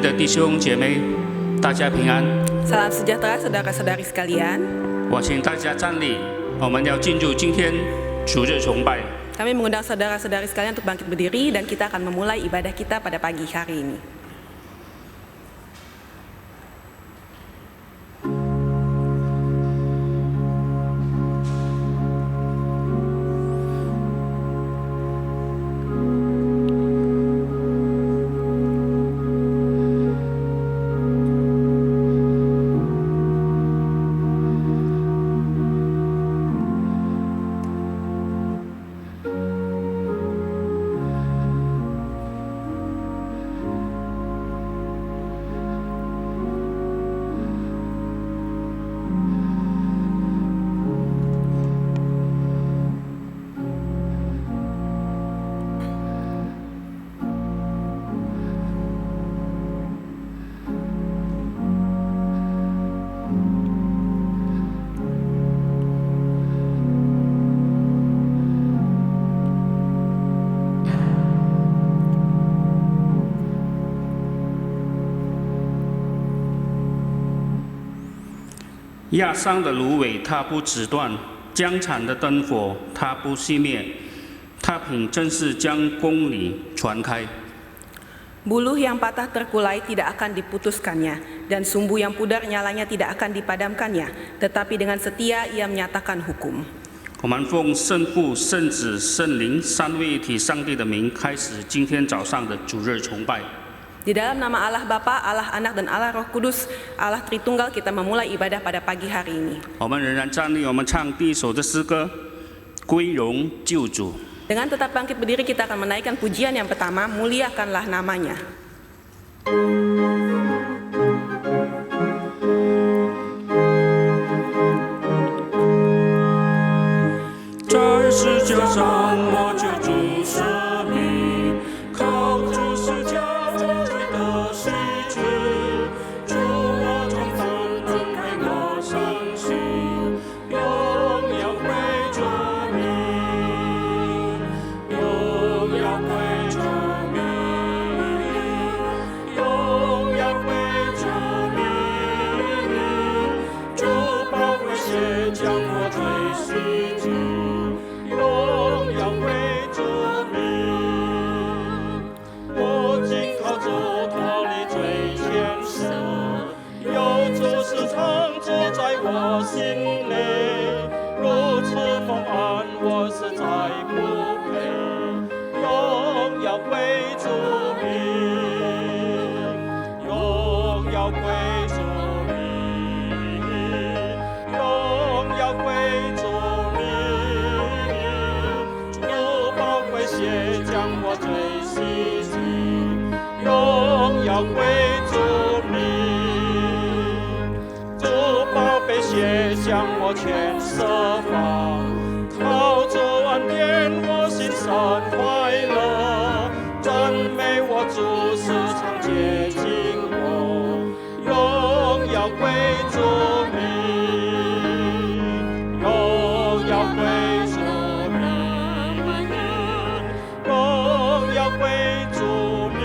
的弟兄姐妹，大家平安。 Salam sejahtera saudara-saudari sekalian. 我请大家站立，我们要进入今天主日崇拜。 Kami mengundang saudara-saudari sekalian untuk bangkit berdiri dan kita akan memulai ibadah kita pada pagi hari ini.压伤的芦苇它不折断，江产的灯火它不熄灭，它凭真是将公理传开。 Buluh yang patah terkulai tidak akan diputuskannya, dan sumbu yang pudar nyalanya tidak akan dipadamkannya, tetapi dengan setia ia menyatakan hukum. 我们奉圣父、圣子、圣灵三位一体上帝的名，开始今天早上的主日崇拜。 Di dalam nama Allah Bapa, Allah Anak, dan Allah Roh Kudus, Allah Tritunggal, kita memulai ibadah pada pagi hari ini. 我们仍然站立，我们唱第一首的诗歌《归荣救主》。 Dengan tetap bangkit berdiri, kita akan menaikkan pujian yang pertama, muliakanlah namanya. 在世界上，我救主生命，靠主十架终极的喜剧，主我从此睁开我伤心，荣耀归主名，荣耀归主名，荣耀归主名，主宝贵血将我追洗净。 荣耀归主名，我紧靠主脱离最艰涩，有主时常住在我心内，如此丰安，我实在不配。荣耀归主名，荣耀归主名，荣耀归主名。 血将我追洗净，荣耀归主名，主宝贝血将我全释放，靠主恩典我心生快乐，赞美我主时常接近我，荣耀归主名，荣耀归主。 归主名，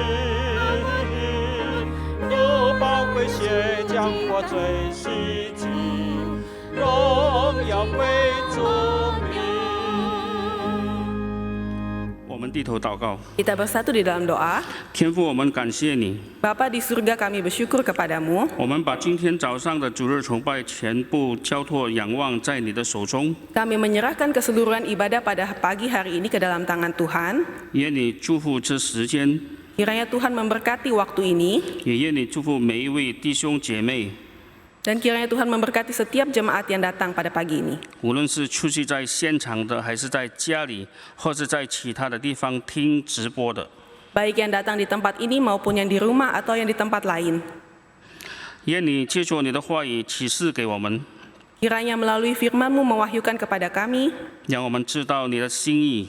主宝贵血将我追洗净，荣耀归主名。我们低头祷告。 Kita bersatu di dalam doa. 天父，我们感谢你。 Bapa di surga, kami bersyukur kepadamu. 我们把今天早上的主日崇拜全部交托仰望在你的手中。 Kami menyerahkan keseluruhan ibadah pada pagi hari ini ke dalam tangan Tuhan. 愿你祝福这时间， Kiranya Tuhan memberkati waktu ini, 也愿你祝福每一位弟兄姐妹， dan kiranya Tuhan memberkati setiap jemaat yang datang pada pagi ini. 无论是出席在现场的，还是在家里，或是在其他的地方听直播的。 Baik yang datang di tempat ini maupun yang di rumah atau yang di tempat lain. 愿你借助你的话语启示给我们， Kiranya melalui firman-Mu mewahyukan kepada kami, 让我们知道你的心意，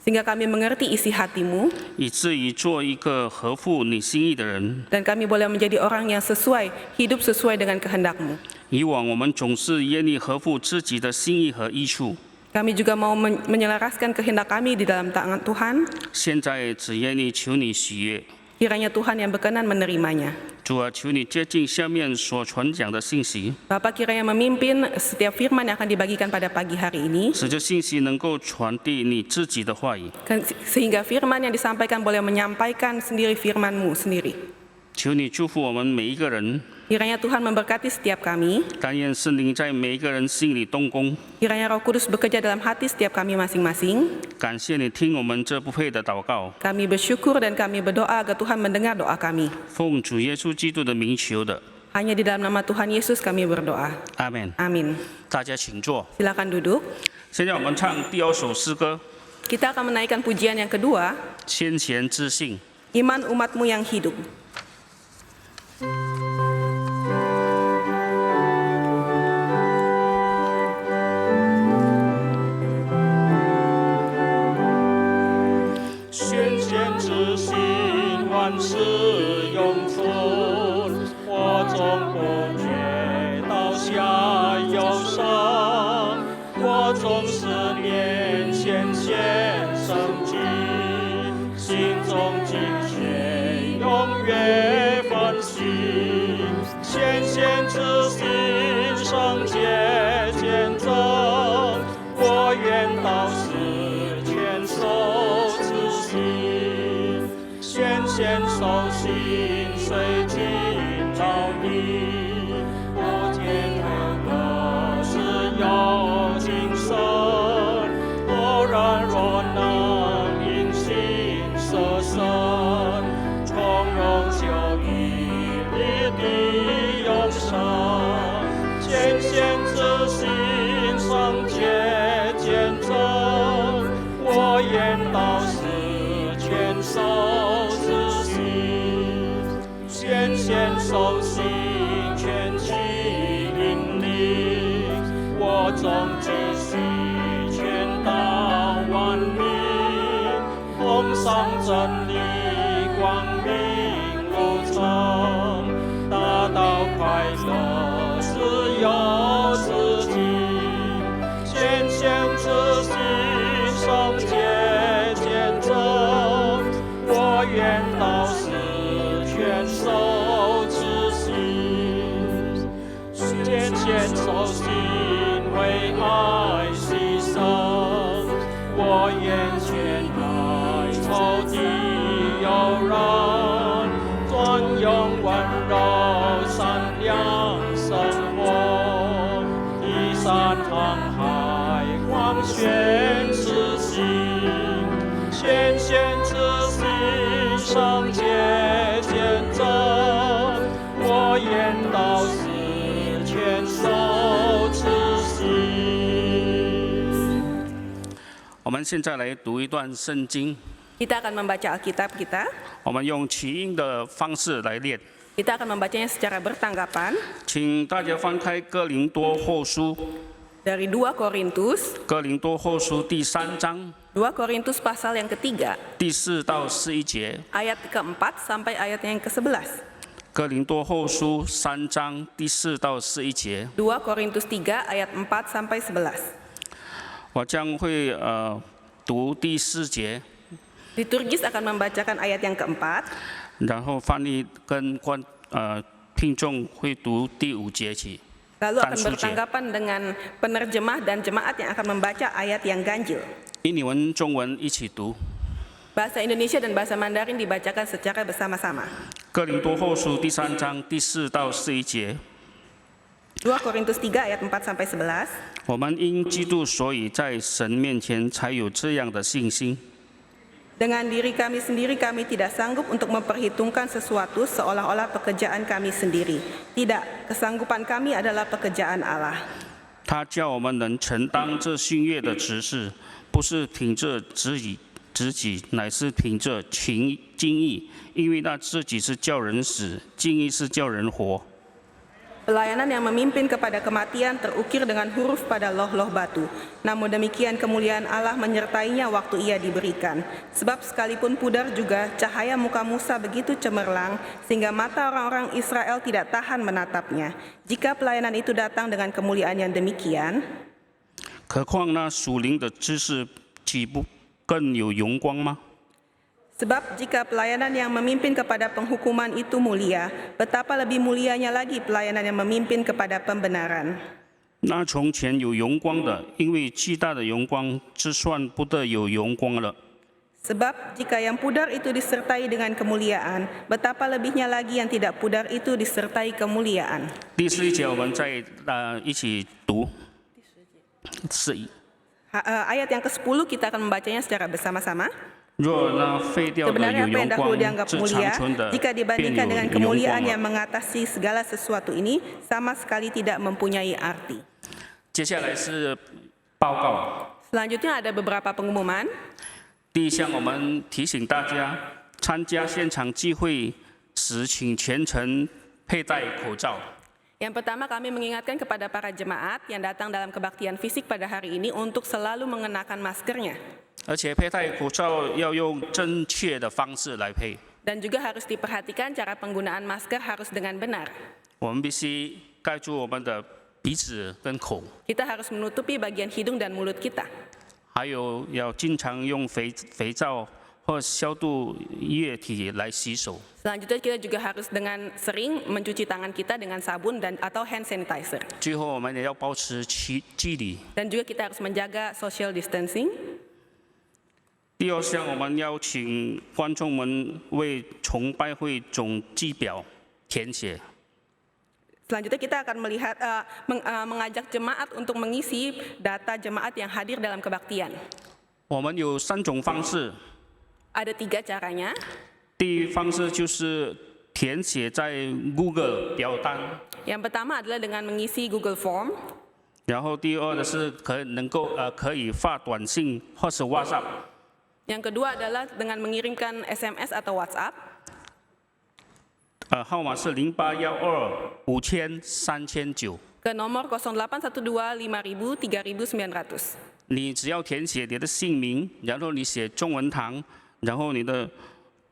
sehingga kami mengerti isi hati-Mu, 以至于做一个合乎你心意的人。 dan kami boleh menjadi orang yang sesuai, hidup sesuai dengan kehendak-Mu. 以往我们总是愿意合乎自己的心意和益处， Kami juga mau menyelaraskan kehendak kami di dalam tangan Tuhan. 现在只愿意求你喜悦， Kiranya Tuhan yang berkenan menerimanya. 主啊，求你接近下面所传讲的信息， Bapak kiranya memimpin setiap firman yang akan dibagikan pada pagi hari ini, 使这信息能够传递你自己的话语。 sehingga firman yang disampaikan boleh menyampaikan sendiri firman-Mu sendiri. 求你祝福我们每一个人， Kiranya Tuhan memberkati setiap kami, 但愿圣灵在每一个人心里动工。 kiranya Roh Kudus bekerja dalam hati setiap kami masing-masing. 感谢你听我们这不配的祷告， Kami bersyukur dan kami berdoa agar Tuhan mendengar doa kami. 奉主耶稣基督的名求的， Hanya di dalam nama Tuhan Yesus kami berdoa. 阿门。 Amin. 大家请坐。 Silakan duduk. 现在我们唱第二首诗歌 Kita akan menaikkan pujian yang kedua, 《先贤之信》。 Iman Umat-Mu yang Hidup.先贤之心，万事永存。我总不觉到下忧伤，我总是面前献圣祭，心中积雪永远欢喜。先贤之心上结见证，我愿到死全守之心，先贤守心虽尽劳力，不见何事有精神。偶然若能因心舍身，从容就以你的永生。先贤之心上结见证，我愿到死全守之心。先贤守心全其引领，我终继续全道万民，奉上真理光明路程，达到快乐自由自己。先贤之心上结见证，我愿到死全守之心。先贤守心为爱牺牲，我愿全爱仇敌有人，专用温柔善良生活，移山航海光宣之心。先贤之心上结见证，我愿到死全守之心。我们现在来读一段圣经， Kita akan membaca Alkitab kita. 我们用起音的方式来念。 Kita akan membacanya secara bertanggapan 请大家翻开哥林多后书， dari 2 Korintus, 哥林多后书第3章 2 Korintus pasal yang ketiga, 第4到11节， ayat ke-4 sampai ayat yang ke-11. 哥林多后书3章第4到11节， 2 Korintus 3 ayat 4 sampai 11. 我将会读第4节， Liturgis akan membacakan ayat yang keempat, 然后翻译跟听众会读第5节起。 lalu akan 单数节。 bertanggapan dengan penerjemah dan jemaat yang akan membaca ayat yang ganjil. 英文、中文一起读。 Bahasa Indonesia dan bahasa Mandarin dibacakan secara bersama-sama. 哥林多后书第3章第4到11节， 2 Korintus 3 ayat 4 sampai 11. 我们因基督，所以在神面前才有这样的信心。 Dengan diri kami sendiri kami tidak sanggup untuk memperhitungkan sesuatu seolah-olah pekerjaan kami sendiri. Tidak, kesanggupan kami adalah pekerjaan Allah. 他叫我们能承担这新约的职事，不是凭着自己，乃是凭着经意，因为那自己是叫人死，经意是叫人活。 Pelayanan yang memimpin kepada kematian terukir dengan huruf pada loh-loh batu. Namun demikian kemuliaan Allah menyertainya waktu ia diberikan. Sebab sekalipun pudar juga cahaya muka Musa begitu cemerlang sehingga mata orang-orang Israel tidak tahan menatapnya. Jika pelayanan itu datang dengan kemuliaan yang demikian, 何况那属灵的知识，岂不更有荣光吗？ Sebab jika pelayanan yang memimpin kepada penghukuman itu mulia, betapa lebih mulianya lagi pelayanan yang memimpin kepada pembenaran. 那从前有荣光的，因为巨大的荣光，就算不得有荣光了。 Sebab jika yang pudar itu disertai dengan kemuliaan, betapa lebihnya lagi yang tidak pudar itu disertai kemuliaan. 第11节我们再一起读。Ayat yang ke-10 kita akan membacanya secara bersama-sama. 若那废掉的 Sebenarnya 有 apa yang 荣 dahulu 光， dianggap 这 mulia, 长存的 jika 便 dibandingkan 有 dengan 荣光 kemuliaan 了。 yang mengatasi segala sesuatu ini, sama sekali tidak mempunyai arti. 接下来是报告。 Selanjutnya ada beberapa pengumuman. 第一项，我们提醒大家，参加现场聚会时，请全程佩戴口罩。 Yang pertama kami mengingatkan kepada para jemaat yang datang dalam kebaktian fisik pada hari ini untuk selalu mengenakan maskernya. 而且佩戴口罩要用正确的方式来配。 Dan juga harus diperhatikan cara penggunaan masker harus dengan benar. 我们必须盖住我们的鼻子跟口， Kita harus menutupi bagian hidung dan mulut kita. 还有要经常用肥皂或消毒液体来洗手。 Selanjutnya kita juga harus dengan sering mencuci tangan kita dengan sabun dan atau hand sanitizer. 最后，我们也要保持距离。 Dan juga kita harus menjaga social distancing. 第二项，我们邀请观众们为崇拜会总计表填写。 Selanjutnya kita akan mengajak jemaat untuk mengisi data jemaat yang hadir dalam kebaktian. 我们有3种方式。 Ada 3 caranya. 第一方式就是填写在 Google 表单， Yang pertama adalah dengan mengisi Google Form. 然后第二的是可以发短信或是 WhatsApp。 Yang kedua adalah dengan mengirimkan SMS atau WhatsApp. 号码是0812500039。 Ke nomor 081250003900. 你只要填写你的姓名，然后你写中文堂，然后你的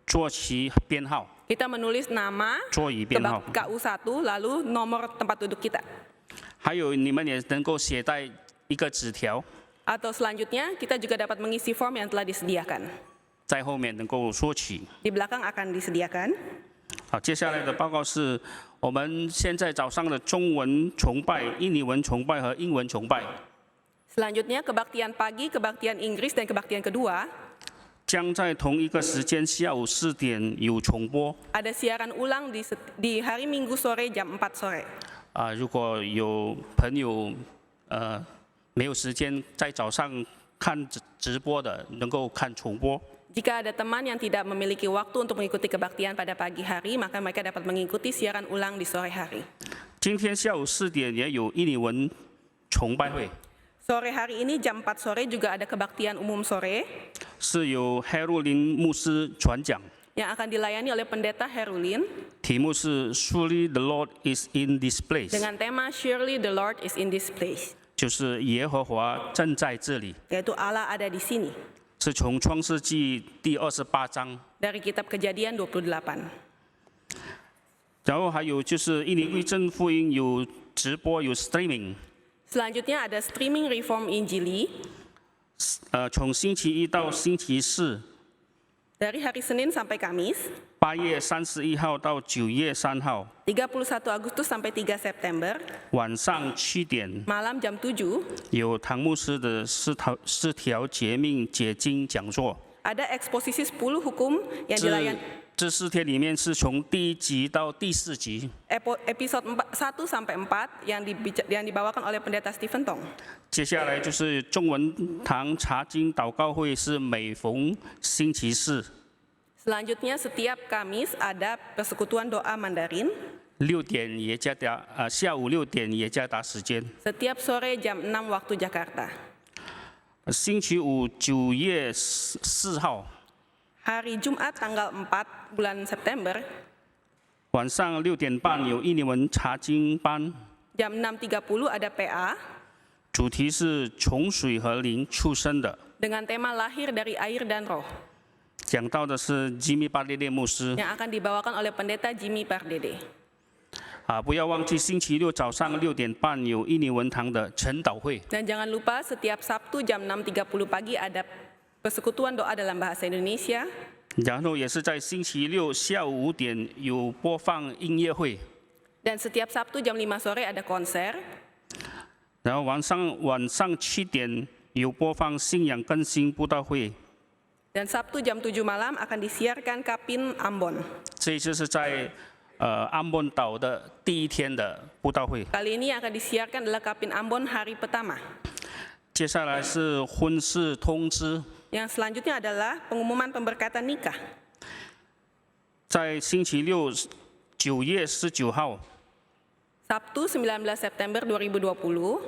座席编号、 Kita menulis nama, 座椅编号， KU1, lalu nomor tempat duduk kita. 还有你们也能够写在一个纸条， Atau selanjutnya kita juga dapat mengisi form yang telah disediakan. 在后面能够索取。 Di belakang akan disediakan. 好，接下来的报告是我们现在早上的中文崇拜、印尼文崇拜和英文崇拜。 Selanjutnya kebaktian pagi, kebaktian Inggris, dan kebaktian kedua. 将在同一个时间下午4点有重播。 Ada siaran ulang di hari Minggu sore jam 4 sore. 如果有朋友没有时间在早上看直播的，能够看重播。 Jika ada teman yang tidak memiliki waktu untuk mengikuti kebaktian pada pagi hari, maka mereka dapat mengikuti siaran ulang di sore hari. 今天下午4点也有印尼文崇拜会， Sore hari ini jam 4 sore juga ada kebaktian umum sore 是由 Herulin 牧师传讲， yang akan dilayani oleh pendeta Herulin 题目是 Surely the Lord is in this place， dengan tema Surely the Lord is in this place, 就是耶和华正在这里， yaitu Allah ada di sini. 是从创世纪第28章。 Dari kitab Kejadian 28. 然后还有就是印尼卫政福音有直播有 streaming， Selanjutnya ada streaming Reform Injili 从星期1到星期4， dari hari Senin sampai Kamis, 8月31号到9月3号， 31 Agustus sampai 3 September, 晚上7点 malam jam 7, 有唐牧师的四条诫命解经讲座。 ada eksposisi 10 hukum yang dilayani. 这4天里面是从第1集到第4集。 Episode 1 sampai 4 yang dibawakan oleh pendeta Stephen Tong. 接下来就是中文堂查经祷告会，是每逢星期4 Selanjutnya setiap Kamis ada persekutuan doa Mandarin. 6点耶加达下午6点耶加达时间。 Setiap sore jam 6 waktu Jakarta. 星期5 9月4号 Hari Jumat tanggal 4 bulan September, 晚上6点半有印尼文查经班， jam 6.30 ada PA 主题是从水和灵出生的， dengan tema lahir dari air dan roh 讲到的是吉米巴列列牧师。 yang akan dibawakan oleh pendeta Jimmy Pardede. 不要忘记星期6早上6点半有印尼文堂的晨祷会。 Dan jangan lupa setiap Sabtu jam 6.30 pagi ada persekutuan doa dalam bahasa Indonesia. 然后也是在星期六下午5点有播放音乐会， Dan setiap Sabtu jam 5 sore ada konser. 然后晚上7点有播放信仰更新布道会。 Dan Sabtu jam 7 malam akan disiarkan Kapin Ambon. 这一次是在安汶岛的第1天的布道会。 Kali ini yang akan disiarkan adalah Kapin Ambon hari pertama. 接下来是婚事通知， Yang selanjutnya adalah pengumuman pemberkatan nikah. 在星期六9月19号 Sabtu 19 September 2020,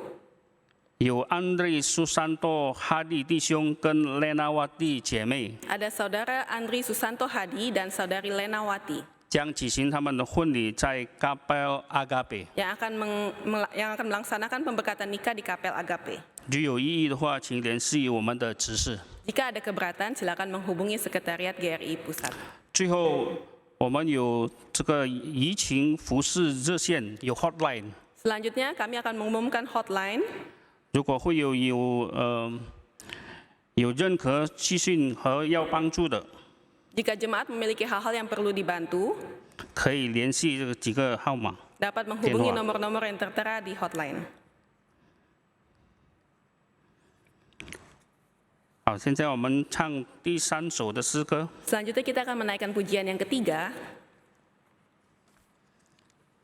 有安瑞苏珊多哈利弟兄跟雷纳瓦蒂姐妹 ada saudara Andri Susanto Hadi dan saudari Lenawati 将举行他们的婚礼在 Kapel Agape。 yang akan melaksanakan pemberkatan nikah di Kapel Agape. 如有异议的话，请联系我们的执事。 Jika ada keberatan, silakan menghubungi Sekretariat GRI Pusat. 最后，我们有这个疫情服饰热线，有 hotline。 Selanjutnya kami akan mengumumkan hotline. 如果会有任何资讯和要帮助的， Jika jemaat memiliki hal-hal yang perlu dibantu, 可以联系这几个号码。 dapat menghubungi Denwa. nomor-nomor yang tertera di hotline. 好，现在我们唱第3首的诗歌， Selanjutnya kita akan menaikkan pujian yang ketiga,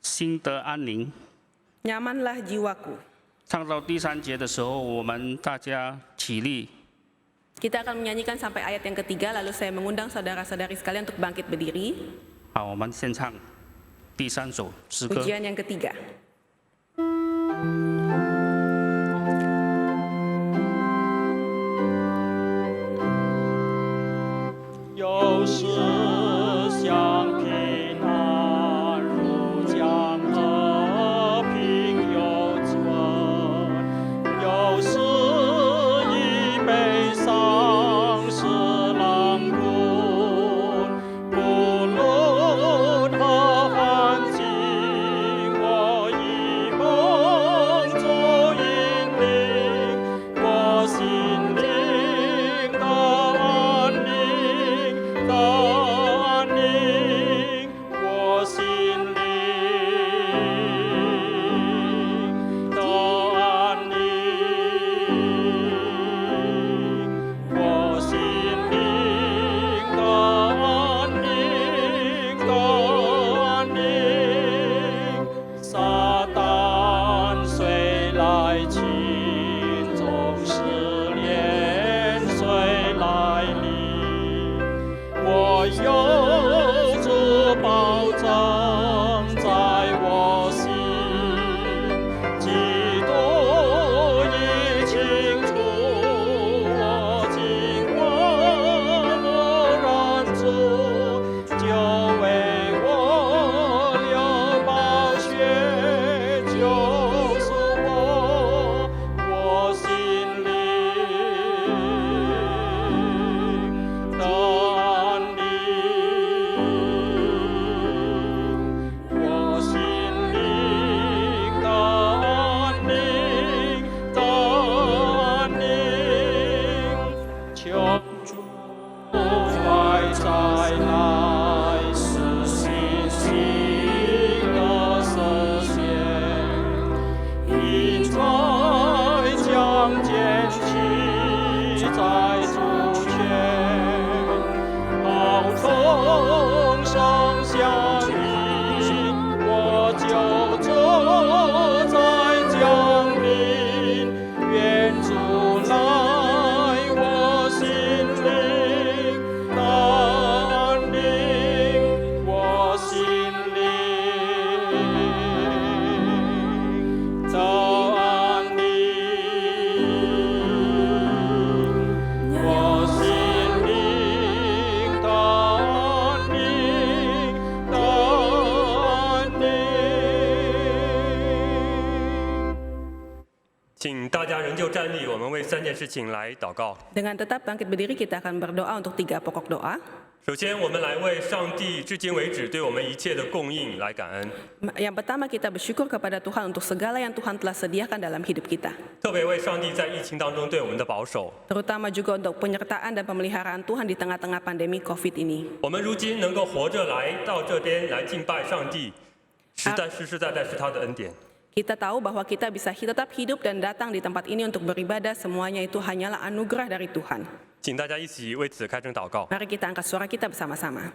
心得安宁。 Nyamanlah Jiwaku. 唱到第3节的时候，我们大家起立， Kita akan menyanyikan sampai ayat yang ketiga, lalu saya mengundang saudara-saudari sekalian untuk bangkit berdiri. 好，我们先唱第3首诗歌。 Pujian yang ketiga. 有时像平安如江河平又存，有时以悲伤是浪滚，不论何环境，我以梦中引领，我心灵的安宁。 的安宁，我心灵的安宁，我心灵的安宁的安宁。撒旦虽来侵，总是连随来临。 我有主保证在我心，基督已清楚我今晚默然主，就为我流宝血救赎我，我心灵的。 我心灵的安宁的安宁，求主快再来，使信心的实现，因在将见起在主权，好同声相应。 我就坐在江边，愿主来我心灵的安宁，我心灵的安宁，我心灵的安宁的安宁。 请大家仍旧站立，我们为3件事情来祷告。 Dengan tetap bangkit berdiri, kita akan berdoa untuk 3 pokok doa. 首先，我们来为上帝至今为止对我们一切的供应来感恩， Yang pertama kita bersyukur kepada Tuhan untuk segala yang Tuhan telah sediakan dalam hidup kita. 特别为上帝在疫情当中对我们的保守。 Terutama juga untuk penyertaan dan pemeliharaan Tuhan di tengah-tengah pandemi COVID ini. 我们如今能够活着来到这边来敬拜上帝，实在是他的恩典。 Kita tahu bahwa kita bisa tetap hidup dan datang di tempat ini untuk beribadah, semuanya itu hanyalah anugerah dari Tuhan. 请大家一起为此开声祷告。 Mari kita angkat suara kita bersama-sama.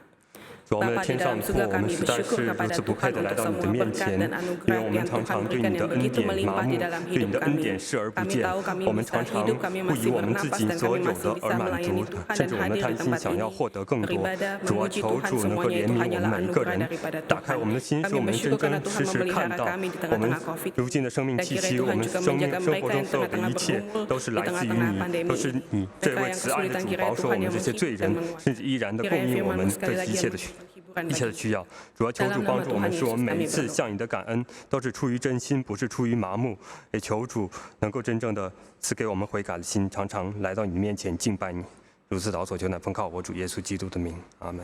主，我们的 Bapa di 天上 dalam 的父， surga 我们 kami 实在 bersyukur 是如 kepada 此不配 Tuhan 的来 untuk 到你的 semua 面 berkat 前， dan 因为 anugerah 我们 yang 常 Tuhan 常对 berikan 你的 yang 恩 begitu 典麻 melimpah 木 di dalam， 对 hidup 你的恩 kami. 典视而不 Kami 见 tahu。kami 我们 bisa 常常 hidup, kami 不以 masih 我们自 bernapas 己 dan 所 kami 有 masih 的 bisa 而满 melayani 足， Tuhan 甚 dan 至我们 hadir 贪 di 心 tempat 想要 ini. 获得更多。 Beribadah, 主啊， memuji 求 Tuhan, 主能够 semuanya 怜 itu 悯我 hanyalah 们每一个 anugerah 人， daripada 打开 Tuhan. 我们的心，使 Kami 我们 bersyukur 真 karena 真 Tuhan 实实看 memelihara 到 kami di 我们 tengah-tengah COVID. 如今的生命 Dan 气 kiranya 息，我 Tuhan 们 juga 生命 menjaga 生活 mereka 中 yang 所有的 tengah-tengah 一切， bergumul 都是 di 来自于 tengah-tengah 你， pandemi. 都是你这 Mereka 位 yang 慈爱的 kesulitan 主 kiranya 保守 Tuhan 我们 yang 这些罪 menghibur 人 dan， 甚至依然的供 Kiranya 应我 firman 们 sekali 的 lagi 一 yang 切的 menjadi hiburan 一切的 bagi 需要。主要求 Dalam 主 nama 帮助我们， Tuhan 使我们 Yesus 每一 kami 次 berdoa. 向你的感恩都是出于真心，不是出于麻木。也求主能够真正的赐给我们悔改的心，常常来到你面前敬拜你。如此祷所求乃奉靠我主耶稣基督的名，阿门。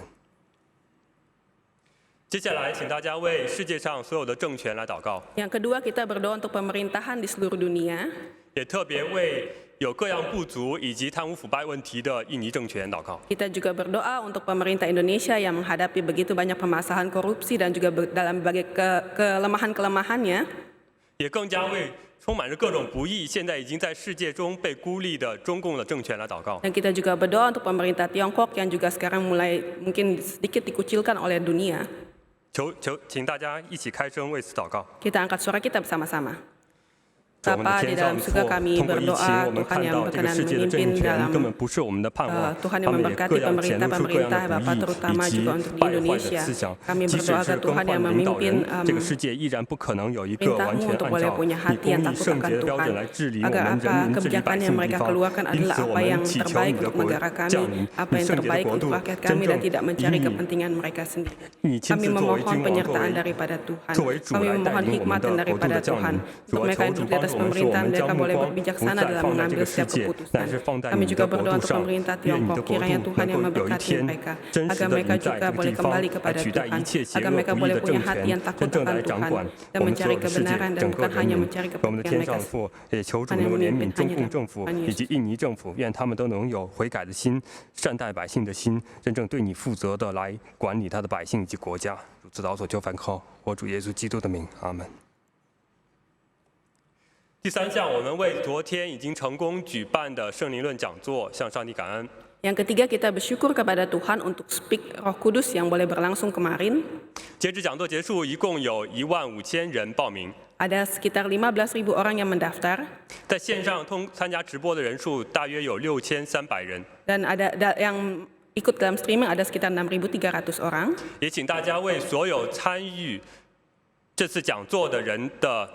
接下来，请大家为世界上所有的政权来祷告， Yang kedua, kita berdoa untuk pemerintahan di seluruh dunia. 也特别为有各样不足以及贪污腐败问题的印尼政权祷告。 Kita juga berdoa untuk pemerintah Indonesia yang menghadapi begitu banyak permasalahan korupsi dan juga dalam berbagai kelemahan-kelemahannya. 也更加为充满着各种不义、现在已经在世界中被孤立的中共的政权来祷告。 Dan kita juga berdoa untuk pemerintah Tiongkok yang juga sekarang mulai mungkin sedikit dikucilkan oleh dunia. 请大家一起开声为此祷告。 Kita angkat suara kita bersama-sama. 主，我们的 Bapa 天 di 上 dalam 的父， surga kami 通过疫情， berdoa 我们 Tuhan 看 yang 到这个 berkenan 世界的 memimpin 政权 dalam 根本不是我们的盼望， Tuhan 他 yang 们也 memberkati 各样显露出各样 pemerintah-pemerintah 的 Bapak 不义 terutama 以及 juga untuk di 败坏的 Indonesia. 思想。 Kami 即使 berdoa 是 ke 更 Tuhan 换 yang 的领导 memimpin 人，这个世界依然不可能有一个 perintahmu 完全 untuk 按 boleh 照 punya 你 hati 公 yang 义 takut 圣 akan 洁的标准 Tuhan. 来治理我 Agar 们人 apa 民治理百 kebijakan 姓 yang 的地 mereka 方。 keluarkan 因 adalah 此，我 apa yang 们祈求 terbaik 你的 untuk 国 negara 降 kami, 临， apa 你 yang 圣洁的 terbaik 国 untuk 度 rakyat 真 kami dan 正 tidak 以 mencari 你 kepentingan mereka sendiri. 你亲 Kami 自作为 memohon 君王，作 penyertaan 为 daripada Tuhan. 作为主 Kami 来带 memohon 领我们 hikmat 的 dan 国度 daripada 的降 Tuhan. 临。主 Untuk 啊， mereka 求 yang 主 duduk di 帮 atas 助我们，使我 pemerintahan 们 mereka 将目 boleh 光不 berbijaksana 再 dalam 放在这 mengambil 个世 setiap 界，乃 keputusan. 是放在 Kami 你的 juga 国 berdoa 度 untuk 上。 pemerintah 愿你 Tiongkok, 的国 kiranya 度 Tuhan 能 yang 够有一 memberkati 天 mereka, 真实 agar 的 mereka 临在 juga 这个 boleh 地方， kembali 来 kepada 取代一 Tuhan, 切邪 agar 恶 mereka 不义 boleh 的 punya 政 hati 权， yang takut 真正 akan 来掌 Tuhan 管 dan 我们所 mencari 有的世界 kebenaran dan 整个 bukan 人 hanya 民。 mencari 我们的 kepentingan 天 mereka 上父也求主 Tuhan 能 yang 够怜悯 memimpin 中 hanya 共政府 Tuhan 以及 Yesus. 印尼政府，愿他们都能有悔改的心、善待百姓的心，真正对你负责的来管理他的百姓以及国家。如此祷所求，凡靠我主耶稣基督的名，阿门。第三项，我们为昨天已经成功举办的圣灵论讲座向上帝感恩。 Yang ketiga, kita bersyukur kepada Tuhan untuk Speak Roh Kudus yang boleh berlangsung kemarin. 截至讲座结束，一共有15000人报名， Ada sekitar 15.000 orang yang mendaftar 在线上参加直播的人数大约有6300人。 dan ada yang ikut dalam streaming ada sekitar 6.300 orang. 也请大家为所有参与这次讲座的人的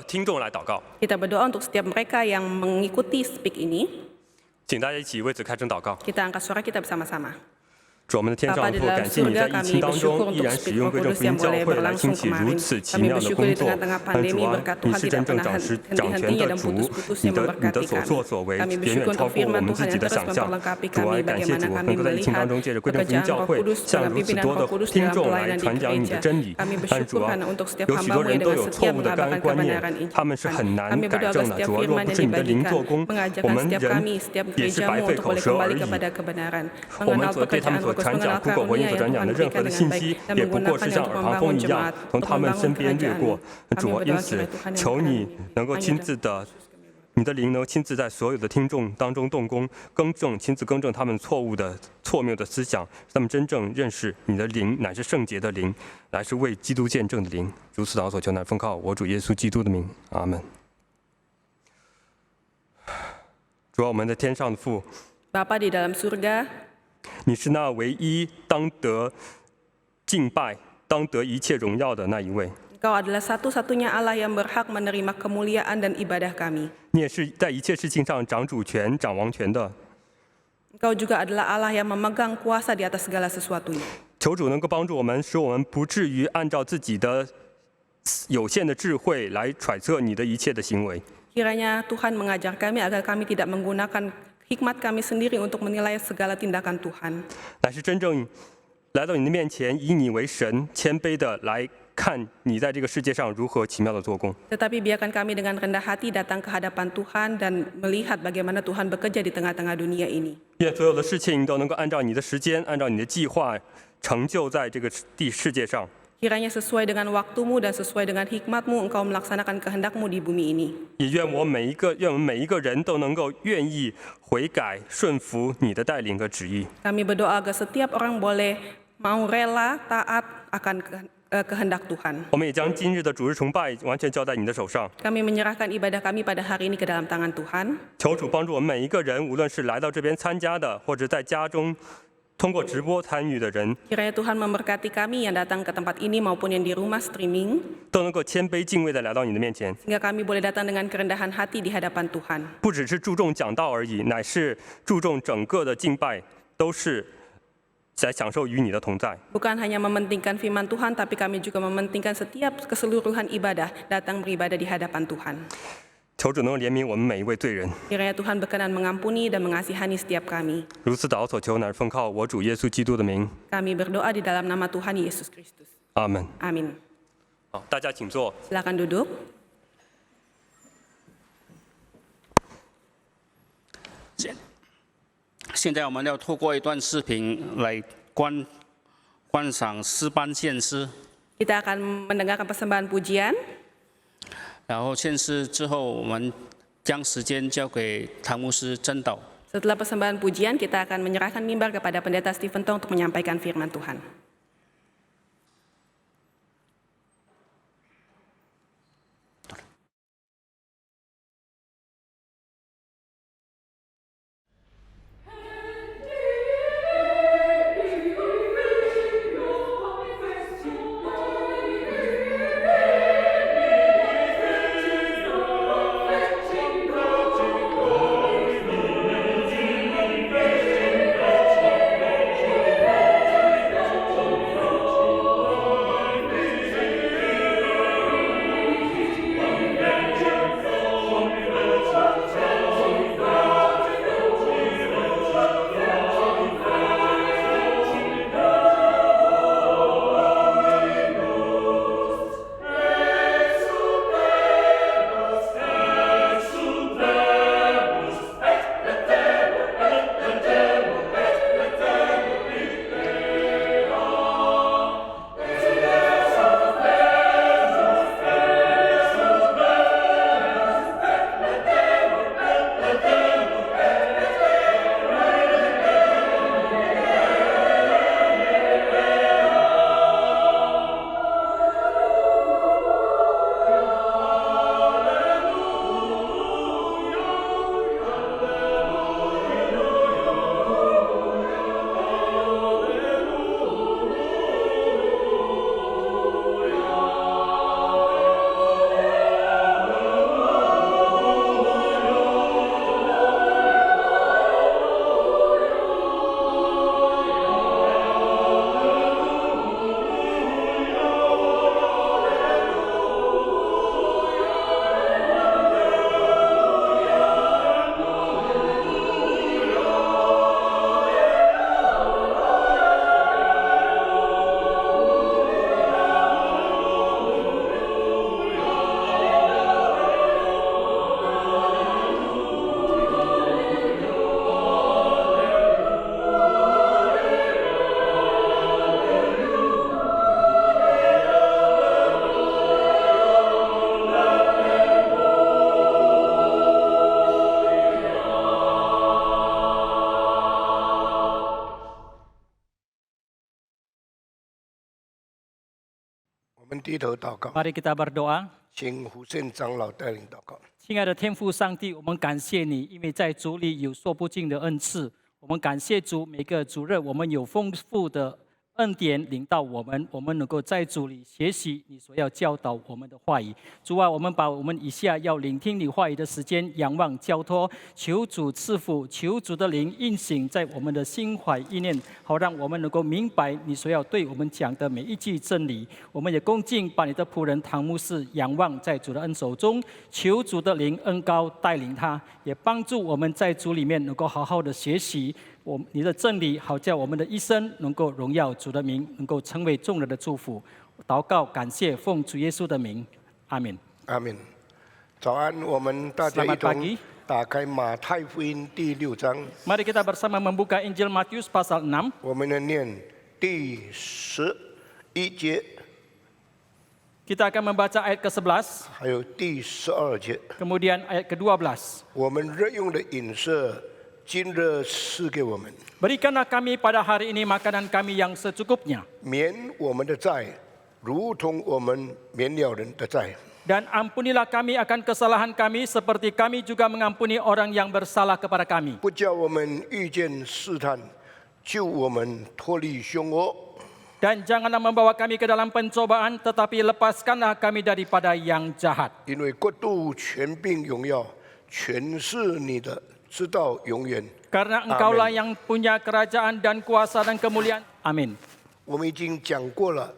听众来祷告， Kita berdoa untuk setiap mereka yang mengikuti Speak ini. 请大家一起为此开声祷告。 Kita angkat suara kita bersama-sama. 主，我们的天上父，感谢你在疫情当中依然使用贵州福音教会来兴起如此奇妙的工作。主啊，你是真正掌权的主，你的所作所为远远超过我们自己的想象。主啊，感谢主能够在疫情当中借着贵州福音教会向如此多的听众来传讲你的真理。但主啊，有许多人都有错误的观念，他们是很难改正的。主啊，若不是你的灵做工，我们人也是白费口舌而已。我们对他们所传讲苦口婆心所传讲的任何的信息，也不过是像耳旁风一样从他们身边掠过。主啊，因此求你能够亲自的，你的灵能亲自在所有的听众当中动工，亲自更正他们错谬的思想，让他们真正认识你的灵乃是圣洁的灵，乃是为基督见证的灵。如此祷所求，乃奉靠我主耶稣基督的名，阿门。主啊，我们的天上的父， Bapa di dalam surga, 你是那唯一当得敬拜、当得一切荣耀的那一位。 Engkau adalah satu-satunya Allah yang berhak menerima kemuliaan dan ibadah kami. 你也是在一切事情上掌主权、掌王权的。 Engkau juga adalah Allah yang memegang kuasa di atas segala sesuatunya. 求主能够帮助我们，使我们不至于按照自己的有限的智慧来揣测你的一切的行为。 Kiranya Tuhan mengajar kami agar kami tidak menggunakan hikmat kami sendiri untuk menilai segala tindakan Tuhan. 乃是真正来到你的面前，以你为神，谦卑的来看你在这个世界上如何奇妙的做工。 Tetapi biarkan kami dengan rendah hati datang ke hadapan Tuhan dan melihat bagaimana Tuhan bekerja di tengah-tengah dunia ini. 愿所有的事情都能够按照你的时间，按照你的计划，成就在这个世界上。 Kiranya sesuai dengan waktumu dan sesuai dengan hikmatmu, Engkau melaksanakan kehendakmu di bumi ini. 也愿我们每一个人都能够愿意悔改，顺服你的带领和旨意。 Kami berdoa agar setiap orang boleh mau rela taat akan kehendak Tuhan. 我们也将今日的主日崇拜完全交在你的手上。 Kami menyerahkan ibadah kami pada hari ini ke dalam tangan Tuhan. 求主帮助我们每一个人，无论是来到这边参加的，或者在家中通过直播参与的人， Kiranya Tuhan memberkati kami yang datang ke tempat ini maupun yang di rumah streaming, 都能够谦卑敬畏的来到你的面前。 sehingga kami boleh datang dengan kerendahan hati di hadapan Tuhan. 不只是注重讲道而已，乃是注重整个的敬拜，都是在享受与你的同在。 Bukan hanya mementingkan firman Tuhan, tapi kami juga mementingkan setiap keseluruhan ibadah, datang beribadah di hadapan Tuhan. 求主能够怜悯我们每一位罪人。 Kiranya Tuhan berkenan mengampuni dan mengasihani setiap kami. 如此祷告所求，乃是奉靠我主耶稣基督的名。 Kami berdoa di dalam nama Tuhan Yesus Kristus. 阿门。 Amin. 好，大家请坐。 Silakan duduk. 现在我们要透过一段视频来观赏诗班献诗， Kita akan mendengarkan persembahan pujian. 然后献诗之后，我们将时间交给唐牧师真导。 Setelah persembahan pujian, kita akan menyerahkan mimbar kepada Pendeta Stephen Tong untuk menyampaikan firman Tuhan. Mari kita berdoa. 请胡宪长老带领祷告。亲爱的天父上帝，我们感谢你，因为在主里有说不尽的恩赐。我们感谢主，每个主日我们有丰富的恩典领到我们，我们能够在主里学习你所要教导我们的话语。主啊，我们把我们以下要聆听你话语的时间仰望交托，求主赐福，求主的灵运行在我们的心怀意念，好让我们能够明白你所要对我们讲的每一句真理。我们也恭敬把你的仆人唐牧师仰望在主的恩手中，求主的灵恩膏带领他，也帮助我们在主里面能够好好的学习你的真理，好叫我们的一生能够荣耀主的名，能够成为众人的祝福。祷告感谢，奉主耶稣的名，阿门。阿门。早安，我们大家一同打开马太福音第6章。Mari kita bersama membuka Injil Matius pasal 6. 我们来念第11节， Kita akan membaca ayat ke-11, 还有第12节。 kemudian ayat ke-12. 我们日用的饮食，今日赐给我们， Berikanlah kami pada hari ini makanan kami yang secukupnya, 免我们的债，如同我们免了人的债。 dan ampunilah kami akan kesalahan kami seperti kami juga mengampuni orang yang bersalah kepada kami. 不叫我们遇见试探，救我们脱离凶恶。 Dan janganlah membawa kami ke dalam pencobaan, tetapi lepaskanlah kami daripada yang jahat. 因为国度、权柄、荣耀，全是你的，直到永远。 Karena engkaulah yang punya kerajaan dan kuasa dan kemuliaan. Amin. 我们已经讲过了，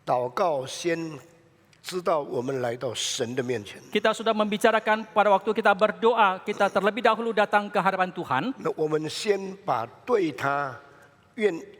祷告先知道我们来到神的面前。 Kita sudah membicarakan pada waktu kita berdoa, kita terlebih dahulu datang ke hadapan Tuhan. 那我们先把对他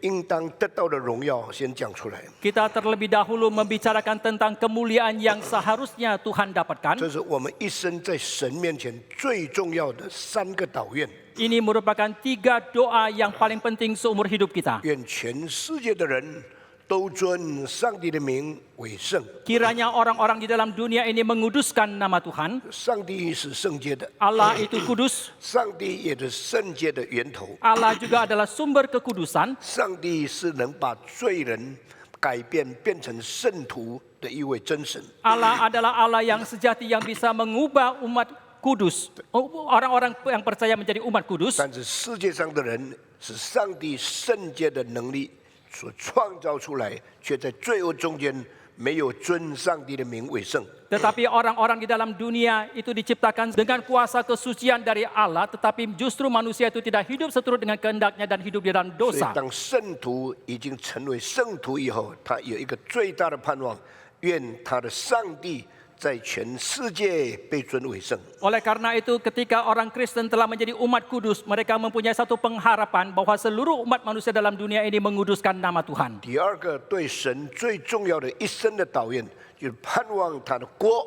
应当得到的荣耀先讲出来。 Kita terlebih dahulu membicarakan tentang kemuliaan yang seharusnya Tuhan 这 dapatkan. 是我们一生在神面前最重要的3个祷愿。 Ini merupakan 3 doa yang paling penting seumur hidup kita. 愿全世界的人都尊上帝的名为圣。 Kiranya orang-orang di dalam dunia ini menguduskan nama Tuhan. 上帝是圣洁的， Allah itu kudus. 上帝也是圣洁的源头。 Allah juga adalah sumber kekudusan. 上帝是能把罪人改变变成圣徒的一位真神。 Allah adalah Allah yang sejati yang bisa mengubah umat kudus. Orang-orang yang percaya menjadi umat kudus. 但是世界上的人是上帝圣洁的能力所创造出来，却在罪恶中间没有尊上帝的名为圣。 Tetapi orang-orang di dalam dunia itu diciptakan dengan kuasa kesucian dari Allah, tetapi justru manusia itu tidak hidup seturut dengan kehendaknya dan hidup di dalam 所以 dosa. 当圣徒已经成为圣徒以后，他有一个最大的盼望，愿他的上帝在全世界被尊为圣。 Oleh karena itu ketika orang Kristen telah menjadi umat kudus, mereka mempunyai satu pengharapan bahwa seluruh umat manusia dalam dunia ini menguduskan nama Tuhan. 第二个对神最重要的一生的祷愿，就是盼望他的国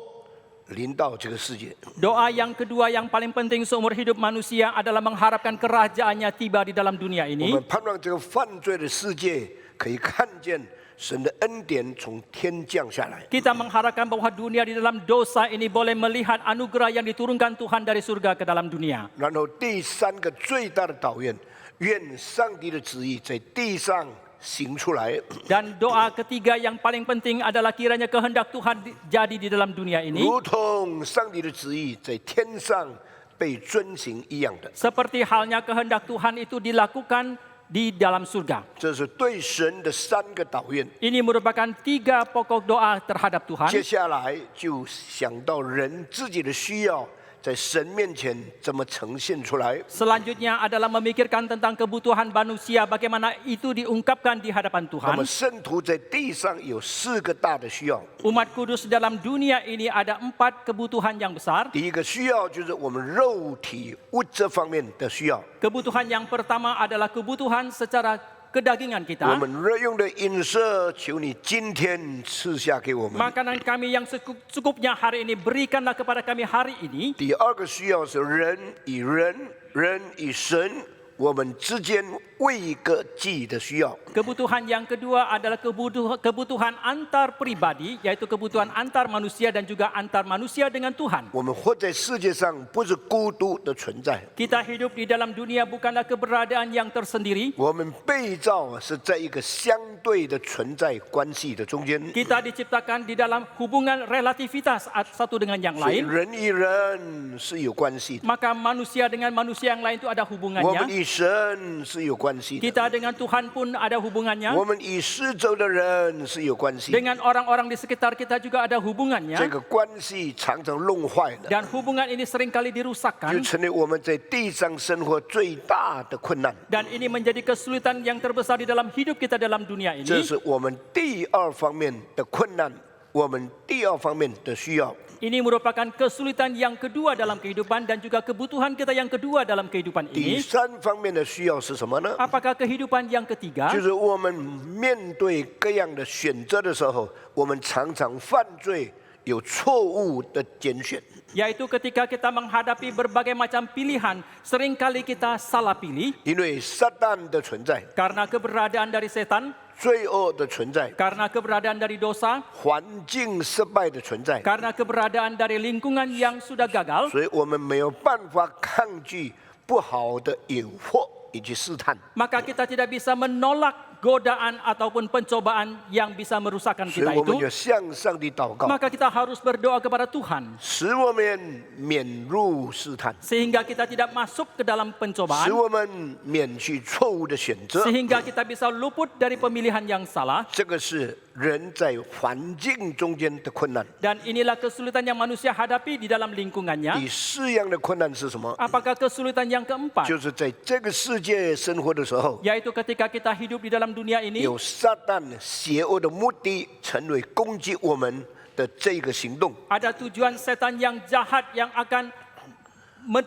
临到这个世界。 Doa yang kedua yang paling penting seumur hidup manusia adalah mengharapkan kerajaannya tiba di dalam dunia 我 ini. 们盼望这个犯罪的世界可以看见神的恩典从天降下来。 Kita mengharapkan bahwa dunia di dalam dosa ini boleh melihat anugerah yang diturunkan Tuhan dari surga ke dalam dunia. 然后第3个最大的祷愿，愿上帝的旨意在地上行出来， Dan doa ketiga yang paling penting adalah kiranya kehendak Tuhan jadi di dalam dunia ini. 如同上帝的旨意在天上被遵行一样的。 Seperti halnya kehendak Tuhan itu dilakukan di dalam surga. 这是对神的3个祷愿。 Ini merupakan 3 pokok doa terhadap Tuhan. 接下来就想到人自己的需要，在神面前怎么呈现出来。 Selanjutnya adalah memikirkan tentang kebutuhan manusia, bagaimana itu diungkapkan di hadapan 那 Tuhan. 么圣徒在地上有4个大的需要。 Umat kudus dalam dunia ini ada 4 kebutuhan yang besar. 第一个需要就是我们肉体物质方面的需要， Kebutuhan yang pertama adalah kebutuhan secara kedagingan 我 kita. 们日用的饮食，求你今天赐下给我们。 Makanan kami yang secukupnya hari ini, berikanlah kepada kami hari ini. 第二个需要是人与人、人与神，我们之间为个祭的需要。 Kebutuhan yang kedua adalah kebutuhan antar pribadi, yaitu kebutuhan antar manusia dan juga antar manusia dengan Tuhan. 我们活在世界上不是孤独的存在， Kita hidup di dalam dunia bukanlah keberadaan yang tersendiri. 我们被造是在一个相对的存在关系的中间。 Kita diciptakan di dalam hubungan relativitas satu dengan yang 所以 lain. 人与人是有关系的， Maka manusia dengan manusia yang lain itu ada 我 hubungannya. 们与神是有关系的， Kita dengan Tuhan pun ada hubungannya. 我们与四周的人是有关系的。 Dengan orang-orang di sekitar kita juga ada hubungannya. 这个关系常常弄坏了， Dan hubungan ini seringkali 就 dirusakkan. 成为我们在地上生活最大的困难。 Dan ini menjadi kesulitan yang terbesar di dalam hidup kita dalam dunia 这 ini. 是我们第二方面的困难，我们第二方面的需要。 Ini merupakan kesulitan yang kedua dalam kehidupan dan juga kebutuhan kita yang kedua dalam kehidupan 第 ini. 三方面的需要是什么呢？ Apakah kehidupan yang ketiga? 就是我们面对各样的选择的时候，我们常常犯罪，有错误的拣选。 Yaitu ketika kita menghadapi berbagai macam pilihan, seringkali kita salah pilih 因为撒旦的存在， karena keberadaan dari setan, 罪恶的存在， karena keberadaan dari dosa, 环境失败的存在， karena keberadaan dari lingkungan yang sudah gagal, 所以我们没有办法抗拒不好的诱惑以及试探。 maka kita tidak bisa menolak godaan ataupun pencobaan yang bisa merusakkan 所以 kita 我们 itu. 就向上帝祷告， Maka kita harus berdoa kepada Tuhan 使我们免入试探， sehingga kita tidak masuk ke dalam 使 pencobaan, 我们免去错误的选择。 sehingga kita bisa luput dari pemilihan yang salah. 这个是人在环境中间的困难。 Dan inilah kesulitan yang manusia hadapi di dalam lingkungannya. 第四样的困难是什么？ Apakah kesulitan yang keempat? 就是在这个世界生活的时候， Yaitu ketika kita hidup di dalam dunia ini, 有撒旦邪恶的目的，成为攻击我们的这个行动。 ada tujuan setan yang jahat yang akan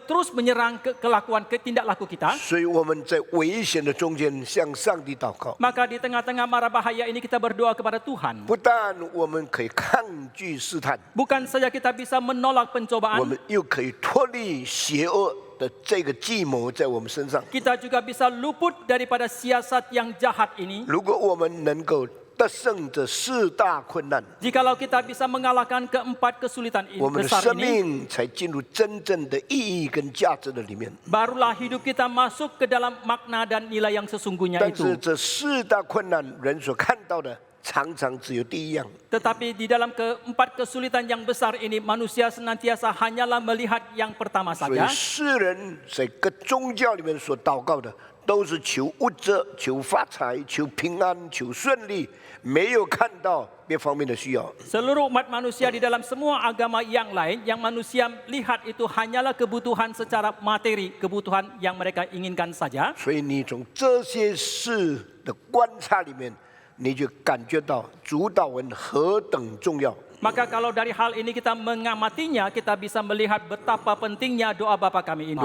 terus menyerang kelakuan tindak laku kita. 所以我们在危险的中间向上帝祷告。 Maka di tengah-tengah mara bahaya ini kita berdoa kepada Tuhan. 不但我们可以抗拒试探， Bukan saja kita bisa menolak 我 pencobaan, 们又可以脱离邪恶的这个计谋在我们身上。 kita juga bisa luput daripada siasat yang jahat ini. 如果我们能够得胜这四大困难， Jikalau kita bisa mengalahkan keempat kesulitan ini, 我们的 besar 生 ini, 命才进入真正的意义跟价值的里面。 barulah hidup kita masuk ke dalam makna dan nilai yang sesungguhnya 但是 itu. 这四大困难，人所看到的常常只有第一样。 Tetapi di dalam keempat kesulitan yang besar ini, manusia senantiasa hanyalah melihat yang pertama 所以 saja. 世人在各宗教里面所祷告的，都是求物质、求发财、求平安、求顺利，没有看到别方面的需要。 Seluruh umat manusia di dalam semua agama yang lain, yang manusia lihat itu hanyalah kebutuhan secara materi, kebutuhan yang mereka inginkan saja. 所以你从这些事的观察里面，你就感觉到主导文何等重要。 Maka kalau dari hal ini kita mengamatinya, kita bisa melihat betapa pentingnya doa Bapa kami ini.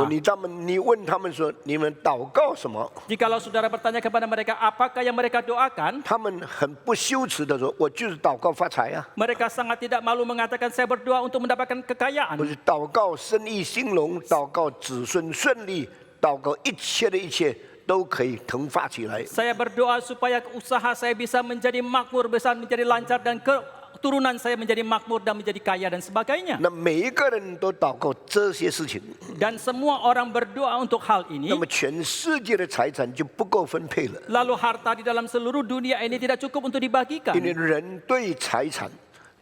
你问他们说，你们祷告什么？ Jikalau saudara bertanya kepada mereka, apakah yang mereka doakan? 他们很不羞耻的说，我就是祷告发财啊， Mereka sangat tidak malu mengatakan saya berdoa untuk mendapatkan 不 kekayaan. 是祷告生意兴隆，祷告子孙顺利，祷告一切的一切都可以腾发起来。 Saya berdoa supaya usaha saya bisa menjadi makmur besar, menjadi lancar dan keturunan saya menjadi makmur dan menjadi kaya dan sebagainya. 那每一个人都祷告这些事情， Dan semua orang berdoa untuk hal ini. 那么全世界的财产就不够分配了， Lalu harta di dalam seluruh dunia ini tidak cukup untuk dibagikan. 因为人对财产、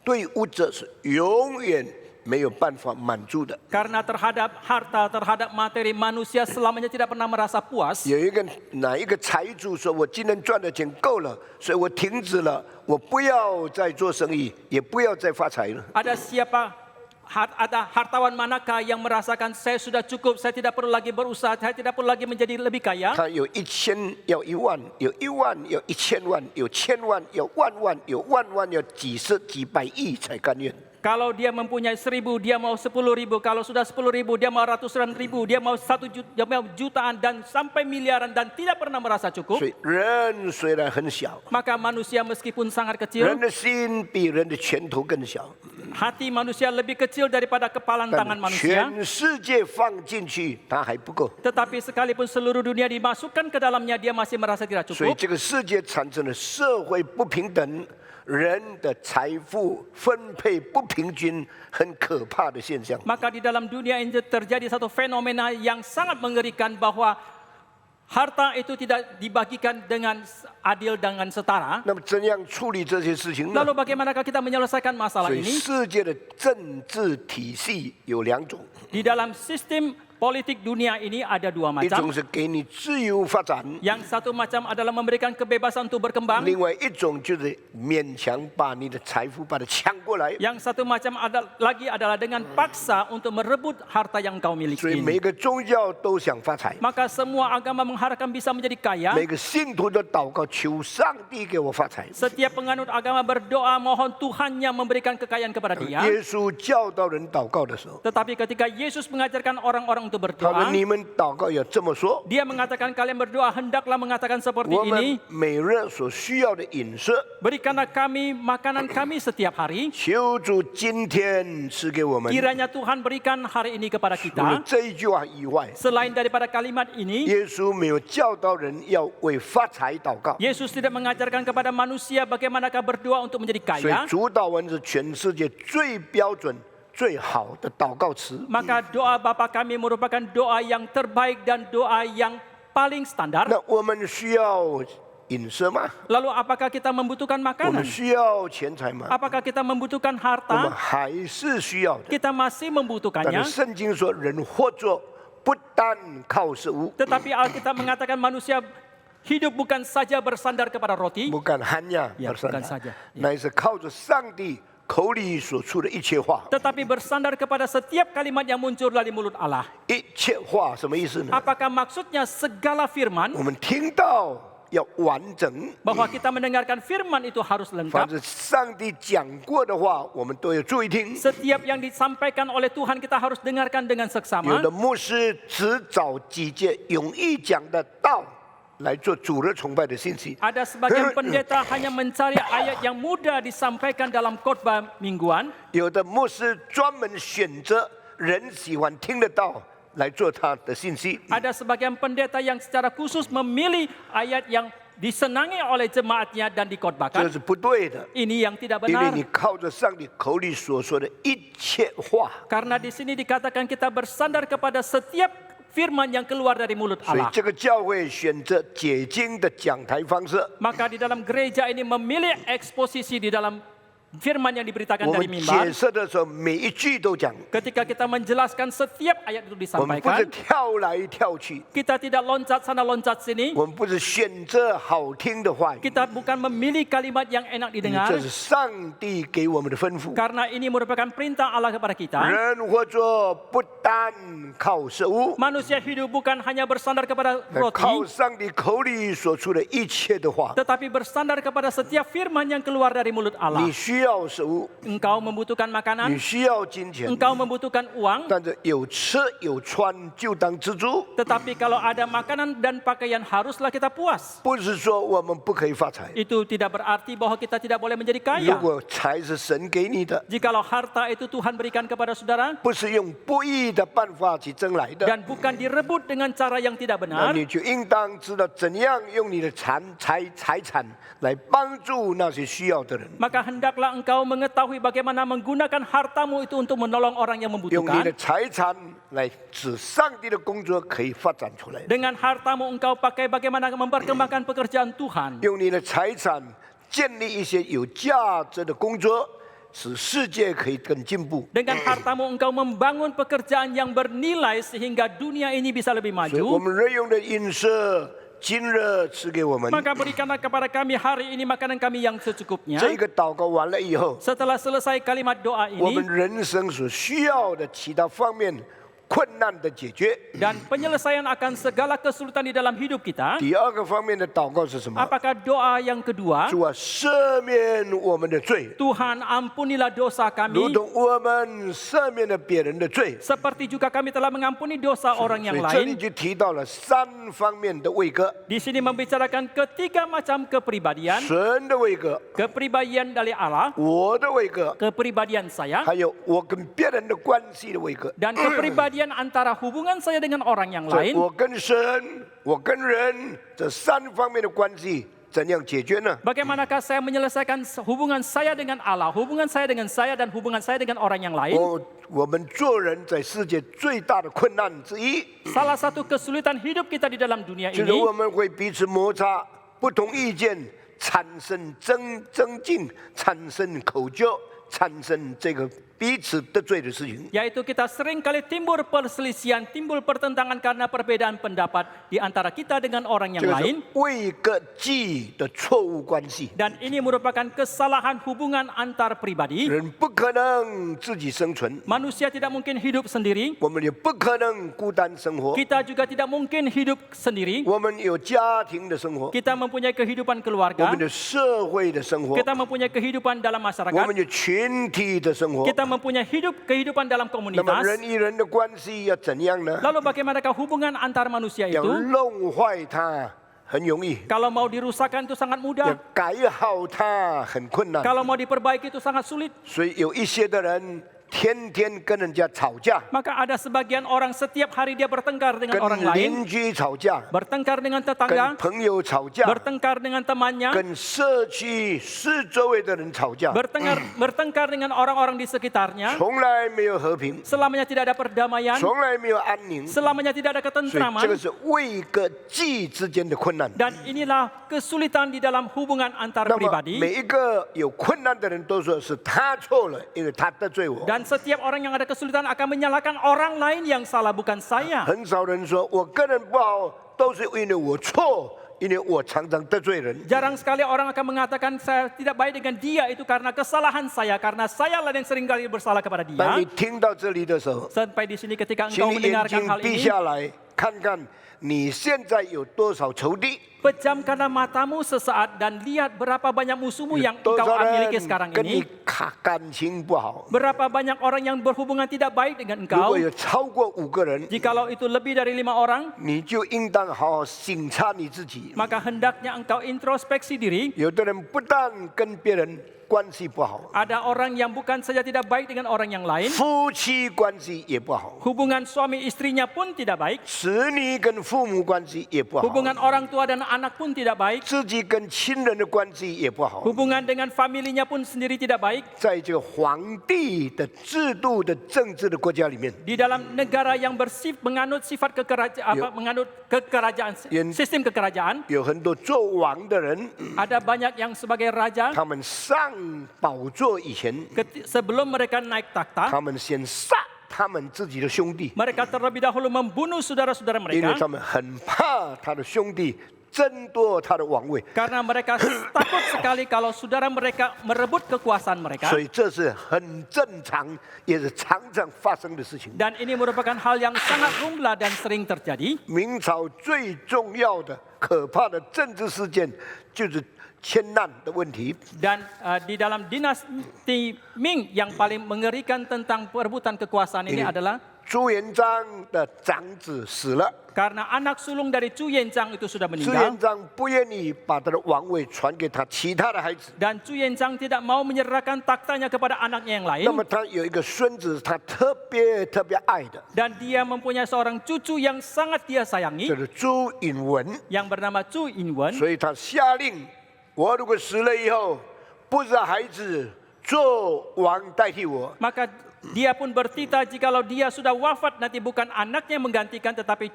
对物质是永远没有办法满足的。 Karena terhadap harta, terhadap materi, manusia selamanya tidak pernah merasa puas. 有哪一个财主说：“我今天赚的钱够了，所以我停止了，我不要再做生意，也不要再发财了。” Ada hartawan manakah yang merasakan saya sudah cukup, saya tidak perlu lagi berusaha, saya tidak perlu lagi menjadi lebih kaya? 他有1000，要1万；有1万，要1000万；有1000万，要万万；有万万，要几十几百亿才甘愿。 Kalau dia mempunyai 1000, dia mau 10.000. Kalau sudah 10.000, dia mau ratusan ribu. Dia mau 1 juta, dia mau jutaan dan sampai miliaran dan tidak pernah merasa cukup. 所以人虽然很小， Maka manusia meskipun sangat 人 kecil, 的心比人的拳头更小。 hati manusia lebih kecil daripada kepalan 但 tangan manusia. 全世界放进去，它还不够。 Tetapi sekalipun seluruh dunia dimasukkan ke dalamnya, dia masih merasa tidak 所以 cukup. 这个世界产生了社会不平等，人的财富分配不平均，很可怕的现象。 Maka di dalam dunia ini terjadi satu fenomena yang sangat mengerikan bahwa harta itu tidak dibagikan dengan adil dengan setara. 那么怎样处理这些事情呢？ Lalu bagaimanakah kita menyelesaikan 所 masalah 以 ini? 世界的政治体系有2种， Di dalam sistem politik dunia ini ada dua 一 macam. 种是给你自由发展， Yang satu macam adalah memberikan kebebasan untuk berkembang. 另外一种就是勉强把你的财富把它抢过来。 Yang satu macam lagi adalah dengan paksa untuk merebut harta yang kau 所 miliki 以每 ini. 个宗教都想发财， Maka semua agama mengharapkan bisa menjadi kaya. 每个信徒都祷告求上帝给我发财。 Setiap penganut agama berdoa mohon Tuhannya memberikan kekayaan kepada dia. 耶稣教导人祷告的时候， Tetapi ketika Yesus mengajarkan orang-orang untuk 他说 berdoa, 你们祷告要这么说： dia mengatakan kalian berdoa hendaklah mengatakan seperti 我 ini. 们每日所需要的饮食， Berikanlah kami makanan kami setiap hari. 求主今天赐给我们。 Kiranya Tuhan berikan hari ini kepada 除了 kita. 这一句话以外， Selain daripada kalimat ini, 耶稣没有教导人要为发财祷告。 Yesus tidak mengajarkan kepada manusia bagaimanakah berdoa untuk menjadi 所以 kaya. 主祷文是全世界最标准、最好的祷告词。 Maka doa Bapa kami merupakan doa yang terbaik dan doa yang paling standar. 那我们需要饮食吗？ Lalu apakah kita membutuhkan 我们 makanan? 需要钱财吗？ Apakah kita membutuhkan 我们 harta? 还是需要的。 Kita masih 但 membutuhkannya. 是圣经说，人活着不单靠食物， Tetapi Alkitab mengatakan manusia hidup bukan saja bersandar kepada roti, 不干hanya Ya, bukan bersandar saja. 乃是靠着上帝口里所出的一切话。 tetapi bersandar kepada setiap kalimat yang muncul dari mulut Allah. 一切话什么意思呢？ Apakah maksudnya segala firman? 我们听到要完整， Bahwa kita mendengarkan firman itu harus 凡 lengkap. 是上帝讲过的话，我们都要注意听。 Setiap yang disampaikan oleh Tuhan kita harus dengarkan dengan 有 seksama. 的牧师只找几节容易讲的道来做主日崇拜的信息， Ada sebagian pendeta hanya mencari ayat yang mudah disampaikan dalam khotbah mingguan. 有的牧师专门选择人喜欢听的道来做他的信息。 Ada sebagian pendeta yang secara khusus memilih ayat yang disenangi oleh jemaatnya dan 这 dikhotbahkan. 是不对的， Ini yang tidak 因为 benar. 你靠着上帝口里所说的一切话， Karena di sini dikatakan kita bersandar kepada setiap firman yang keluar dari mulut 所以 Allah. 这个教会选择解经的讲台方式。 Maka di dalam gereja ini memilih eksposisi di dalam firman yang diberitakan 我 dari 们 mimbar. 解释的时候，每一句都讲， Ketika kita menjelaskan setiap ayat itu 我们不是 disampaikan, 跳来跳去， kita tidak loncat sana loncat sini. 我们不是选择好听的话语， Kita bukan memilih kalimat yang enak 因为 didengar. 这是上帝给我们的吩咐。 Karena ini merupakan perintah Allah kepada kita. 人活着不单靠食物， Manusia hidup bukan hanya bersandar kepada 靠 roti, 上帝口里所出的一切的话。 tetapi bersandar kepada setiap firman yang keluar dari mulut Allah. 你需要食物， Engkau membutuhkan 你 makanan, 需要金钱， engkau membutuhkan uang, 但是有吃有穿就当知足， tetapi kalau ada makanan dan pakaian haruslah kita puas. 不是说我们不可以发财。 Itu tidak berarti bahwa kita tidak boleh menjadi 如 kaya. 果财是神给你的， Jikalau harta itu Tuhan berikan kepada saudara 不是用不义的办法去争来的， dan bukan direbut dengan cara yang tidak 那 benar, 你就应当知道怎样用你的财产来帮助那些需要的人， maka hendaklah engkau mengetahui bagaimana menggunakan hartamu itu untuk menolong orang yang 用你的 membutuhkan. 财产来使上帝的工作可以发展出来， Dengan hartamu engkau pakai bagaimana memperkembangkan pekerjaan Tuhan. 用你的财产建立一些有价值的工作，使世界可以更进步。 Dengan hartamu engkau membangun pekerjaan yang bernilai sehingga dunia ini bisa lebih 所以我 maju. 们日用的饮食，今日赐给我们。 Maka berikanlah kepada kami hari ini makanan kami yang 这 secukupnya. 个祷告完了以后， Setelah selesai kalimat doa 我们 ini 人生所需要的其他方面困难的解决。 dan penyelesaian akan segala kesulitan di dalam hidup kita, 第二个方面的祷告是什么？ apakah doa yang kedua? 主啊，赦免我们的罪， Tuhan ampunilah dosa 如 kami 同我们赦免了别人的罪。 seperti juga kami telah mengampuni dosa orang 所 yang 以这里 lain. 就提到了三方面的位格： Di sini membicarakan ketiga macam kepribadian, 神的位格、 kepribadian dari Allah, 我的位格， kepribadian saya, 还有我跟别人的关系的位格。 dan kepribadian antara hubungan saya dengan orang yang 所以 lain. 我跟神、我跟人这三方面的关系怎样解决呢？ Bagaimanakah saya menyelesaikan hubungan saya dengan Allah, hubungan saya dengan saya, dan hubungan saya dengan orang yang lain? 我们做人在世界最大的困难之一， Salah satu kesulitan hidup kita di dalam dunia 就是 ini 我们会彼此摩擦，不同意见产生争竞，产生口角，产生这个彼此得罪的事情。 Yaitu kita sering kali timbul perselisihan, timbul pertentangan karena perbedaan pendapat di antara kita dengan orang yang 这个 lain. 是为个计的错误关系。 Dan ini merupakan kesalahan hubungan antar pribadi. 人不可能自己生存， Manusia tidak mungkin hidup sendiri. 我们也不可能孤单生活。 Kita juga tidak mungkin hidup sendiri. 我们有家庭的生活， Kita mempunyai kehidupan 我 keluarga. 们有社会的生活， Kita mempunyai kehidupan dalam 我 masyarakat. 们有群体的生活。 Kita mempunyai kehidupan dalam 那么 komunitas. 人与人的关系要怎样呢？ Lalu bagaimanakah hubungan antar manusia 要 itu? 弄坏它很容易， Kalau mau dirusakkan itu sangat 要 mudah. 改好它很困难。 Kalau mau diperbaiki itu sangat sulit. 所以有一些的人天天跟人家吵架， Maka ada sebagian orang setiap hari dia bertengkar dengan 跟 orang lain. 邻居吵架， Bertengkar dengan 跟 tetangga. 朋友吵架， Bertengkar dengan temannya. 跟社区四周围的人吵架， Bertengkar dengan orang-orang di sekitarnya. 从来没有和平， Selamanya tidak ada perdamaian. 从来没有安宁。 Selamanya tidak ada 所以这个 ketentraman. 是为个计之间的困难。 Dan inilah kesulitan di dalam hubungan antar 那么 pribadi. 每一个有困难的人都说是他错了，因为他得罪我。 Dan setiap orang yang ada kesulitan akan menyalahkan orang lain yang salah, bukan saya. 很少人说我个人不好，都是因为我错，因为我常常得罪人。 Jarang sekali orang akan mengatakan saya tidak baik dengan dia itu karena kesalahan saya, karena saya lah yang sering kali bersalah kepada 当 dia. 你听到这里的时候， Sampai di sini ketika 请 engkau 你眼 mendengarkan 睛 hal 闭 ini, 下来，看看你现在有多少仇敌， pejamkanlah matamu sesaat dan lihat berapa banyak musuhmu yang 多 engkau 少 miliki 人 sekarang 跟你 ini. 感情不好。 Berapa banyak orang yang berhubungan tidak baik dengan 如 engkau. 果有超过5个人， Jikalau itu lebih dari 5 orang, 你就应当好好审查你自己。 maka hendaknya engkau introspeksi diri. 有的人不但跟别人关系不好， Ada orang yang bukan saja tidak baik dengan orang yang lain, 夫妻关系也不好， hubungan suami istrinya pun tidak baik, 子女跟父母关系也不好， hubungan orang tua dan anak pun tidak baik, 自己跟亲人的关系也不好。 hubungan dengan familinya pun sendiri tidak baik. 在这个皇帝的制度的政治的国家里面， Di dalam negara yang menganut sifat kekerajaan, menganut kekerajaan, Yang- sistem kekerajaan, 有很多做王的人， ada banyak yang sebagai raja, 他们上宝座以前， sebelum mereka naik takhta, 他们先杀他们自己的兄弟， mereka terlebih dahulu membunuh saudara-saudara 因为 mereka. 他们很怕他的兄弟争夺他的王位， Karena mereka takut sekali kalau saudara mereka merebut kekuasaan mereka. 所以这是很正常，也是常常发生的事情。 Dan ini merupakan hal yang sangat lumrah dan sering terjadi. 明朝最重要的、可怕的政治事件就是迁难的问题。 Dan di dalam dinasti Ming yang paling mengerikan tentang perebutan kekuasaan ini Ini. adalah 朱元璋的长子死了， karena anak sulung dari Chu Yuanzhang itu sudah 朱 meninggal. 元璋不愿意把他的王位传给他其他的孩子， Dan Chu Yuanzhang tidak mau menyerahkan taktanya kepada anaknya yang lain. 那么他有一个孙子，他特别爱的， Dan dia mempunyai seorang cucu yang sangat dia 这 sayangi, 是朱允文， yang bernama Chu Yin-wen. 所以他下令，我如果死了以后，不是孩子做王代替我， Maka dia pun bertita jikalau dia sudah wafat nanti bukan anaknya yang menggantikan tetapi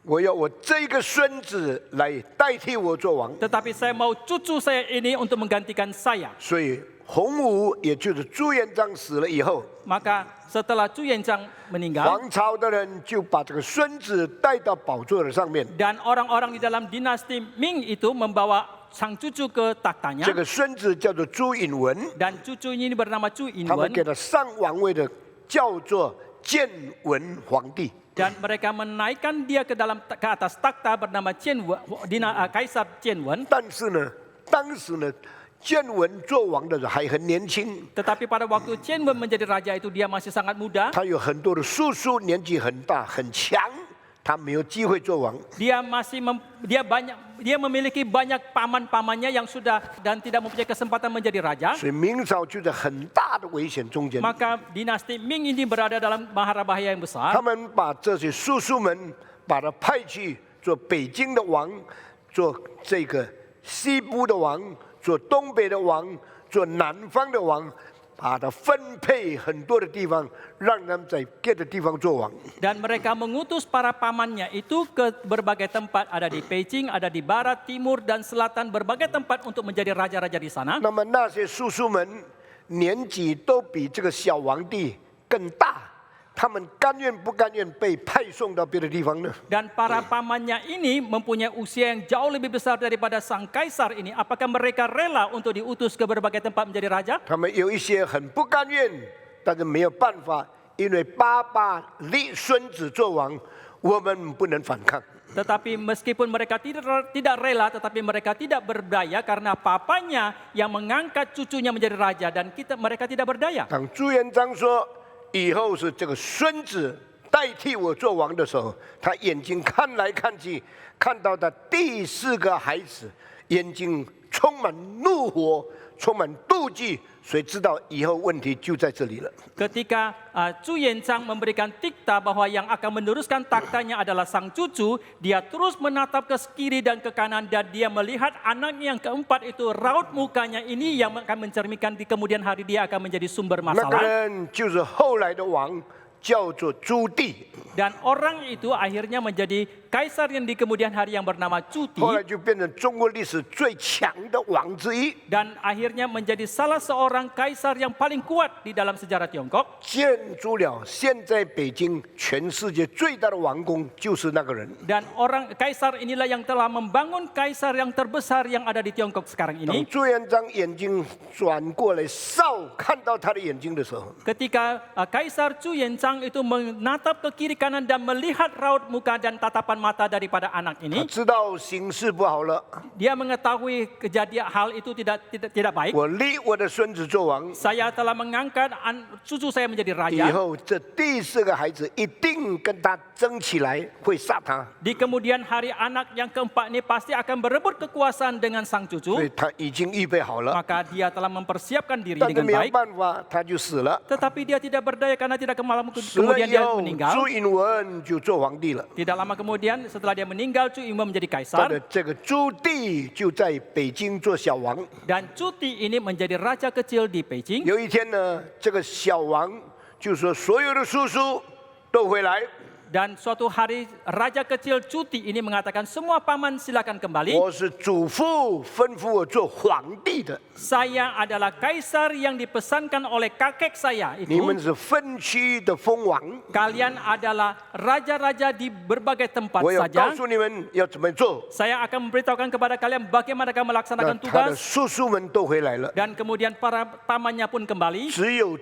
我要我这个孙子来代替我做王。 saya mau cucu saya ini untuk menggantikan saya. 所以洪武也就是朱元璋死了以后， Maka setelah Chu Yuanzhang meninggal 皇朝的人就把这个孙子带到宝座的上面。 dan orang-orang di dalam dinasti Ming itu membawa sang cucu ke taktanya 这个孙子叫做朱允文， dan cucunya ini bernama Chu 他们 Yin-wen 给他上王位的叫做建文皇帝。 dan mereka menaikkan dia ke atas takhta bernama Kaisar Qianwen. 但是呢，当时呢，建文做王的人还很年轻， Tetapi pada waktu Qianwen menjadi raja itu dia masih sangat muda. 他有很多的叔叔年纪很大很强，他没有机会做王。 Dia memiliki banyak paman-pamannya yang sudah dan tidak mempunyai kesempatan menjadi raja. 所以明朝就在很大的危险中间。 Maka dinasti Ming ini berada dalam bahaya bahaya yang 他 besar. 们把这些叔叔们把他派去做北京的王，做这个西部的王，做东北的王，做南方的王，把他分配很多的地方，让他们在别的地方做王。 Dan mereka mengutus para pamannya itu ke berbagai tempat. Ada di Beijing, ada di barat, timur, dan selatan. Berbagai tempat untuk menjadi raja-raja di sana. 那么那些叔叔们年纪都比这个小皇帝更大，他们甘愿不甘愿被派送到别的地方呢？ Dan para pamannya ini mempunyai usia yang jauh lebih besar daripada sang kaisar ini. Apakah mereka rela untuk diutus ke berbagai tempat menjadi raja? 他们有一些很不甘愿，但是没有办法，因为爸爸立孙子做王，我们不能反抗。 Tetapi meskipun mereka tidak rela, tetapi mereka tidak berdaya karena papanya yang mengangkat cucunya menjadi raja dan mereka tidak berdaya. 当朱元璋说以后是这个孙子代替我做王的时候，他眼睛看来看去，看到他第4个孩子，眼睛充满怒火，充满妒忌。 谁知道以后问题就在这里了。 Ketika Chu Yuanzhang memberikan dikta bahwa yang akan meneruskan taktanya adalah sang cucu, dia terus menatap ke kiri dan ke kanan dan dia melihat anaknya yang keempat itu raut mukanya ini yang akan mencerminkan di kemudian hari dia akan menjadi sumber 那个 masalah. 人就是后来的王，叫做朱棣。 Dan orang itu akhirnya menjadi kaisar yang di kemudian hari yang bernama Chu 后来 Ti 就变成中国历史最强的王之一， dan akhirnya menjadi salah seorang kaisar yang paling kuat di dalam sejarah Tiongkok. 建筑了现在北京全世界最大的王宫，就是那个人。 Dan orang kaisar inilah yang telah membangun kaisar yang terbesar yang ada di Tiongkok sekarang 等 ini. 朱元璋眼睛转过来，扫看到他的眼睛的时候， Ketika Kaisar Chu Yuanzhang itu menatap ke kiri kanan dan melihat raut muka dan tatapan mata daripada anak 他 ini, 知道形势不好了。 dia mengetahui kejadian hal itu tidak baik. 我立我的孙子做王， Saya telah mengangkat cucu saya menjadi 以 raja. 后这第4个孩子一定跟他争起来，会杀他。 Di kemudian hari anak yang keempat ini pasti akan berebut kekuasaan dengan sang 所 cucu. 以他已经预备好了， Maka dia telah mempersiapkan diri 但是 dengan 没有 baik. 办法，他就死了。 Tetapi dia tidak berdaya karena tidak 死了 kemudian 以 dia 后， meninggal. 朱允文就做皇帝了。 Tidak lama kemudian setelah dia meninggal, Chu Yuanzhang menjadi 他 kaisar. 的这个朱棣就在北京做小王。 Dan Chu Ti ini menjadi raja kecil di Beijing. 有一天呢，这个小王就说：“所有的叔叔都回来， Dan suatu hari raja kecil Chu Ti ini mengatakan semua paman silakan kembali. 我是祖父吩咐我做皇帝的， Saya adalah kaisar yang dipesankan oleh kakek saya 你 itu. 们是分区的封王。 Kalian adalah raja-raja di berbagai tempat 我要告 saja. 诉你们要怎么做。 Saya akan memberitahukan kepada kalian bagaimana akan 那 melaksanakan 他的 tugas. 叔叔们都回来了， Dan kemudian para pamannya pun kembali. 只有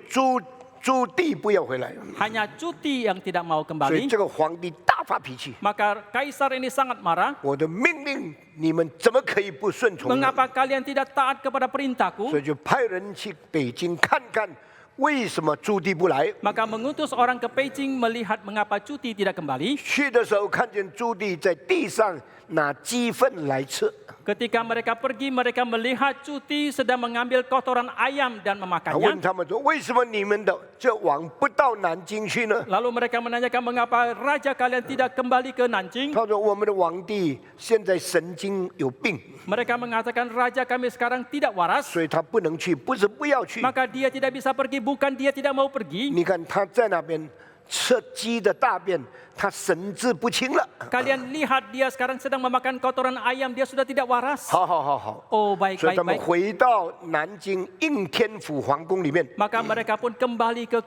朱棣不要回来， Hanya Chu Ti yang tidak mau 所以 kembali. 这个皇帝大发脾气。 Maka kaisar ini sangat marah. 我的命令你们怎么可以不顺从呢？ Mengapa kalian tidak taat kepada perintahku? 所以就派人去北京看看，为什么朱棣不来？ Maka mengutus orang ke Beijing melihat mengapa Chu Ti tidak kembali. 去的时候看见朱棣在地上拿鸡粪来吃， Ketika mereka pergi, mereka melihat Chu Ti sedang mengambil kotoran ayam dan 他问 memakannya. 他们说：“为什么你们的这王不到南京去呢 Lalu mereka menanyakan mengapa raja kalian tidak kembali ke？” Nanjing. 他说：“我们的皇帝现在神经有病， Mereka mengatakan raja kami sekarang tidak waras. 所以他不能去，不是不要去。 Maka dia tidak bisa pergi, bukan dia tidak mau pergi. 你看他在那边吃鸡的大便，他神志不清了。 Kalian lihat dia sekarang sedang memakan kotoran ayam, dia sudah tidak waras. 好好好好， Oh baik 所以 baik 他们 baik. 回到南京应天府皇宫里面， Maka mereka pun kembali ke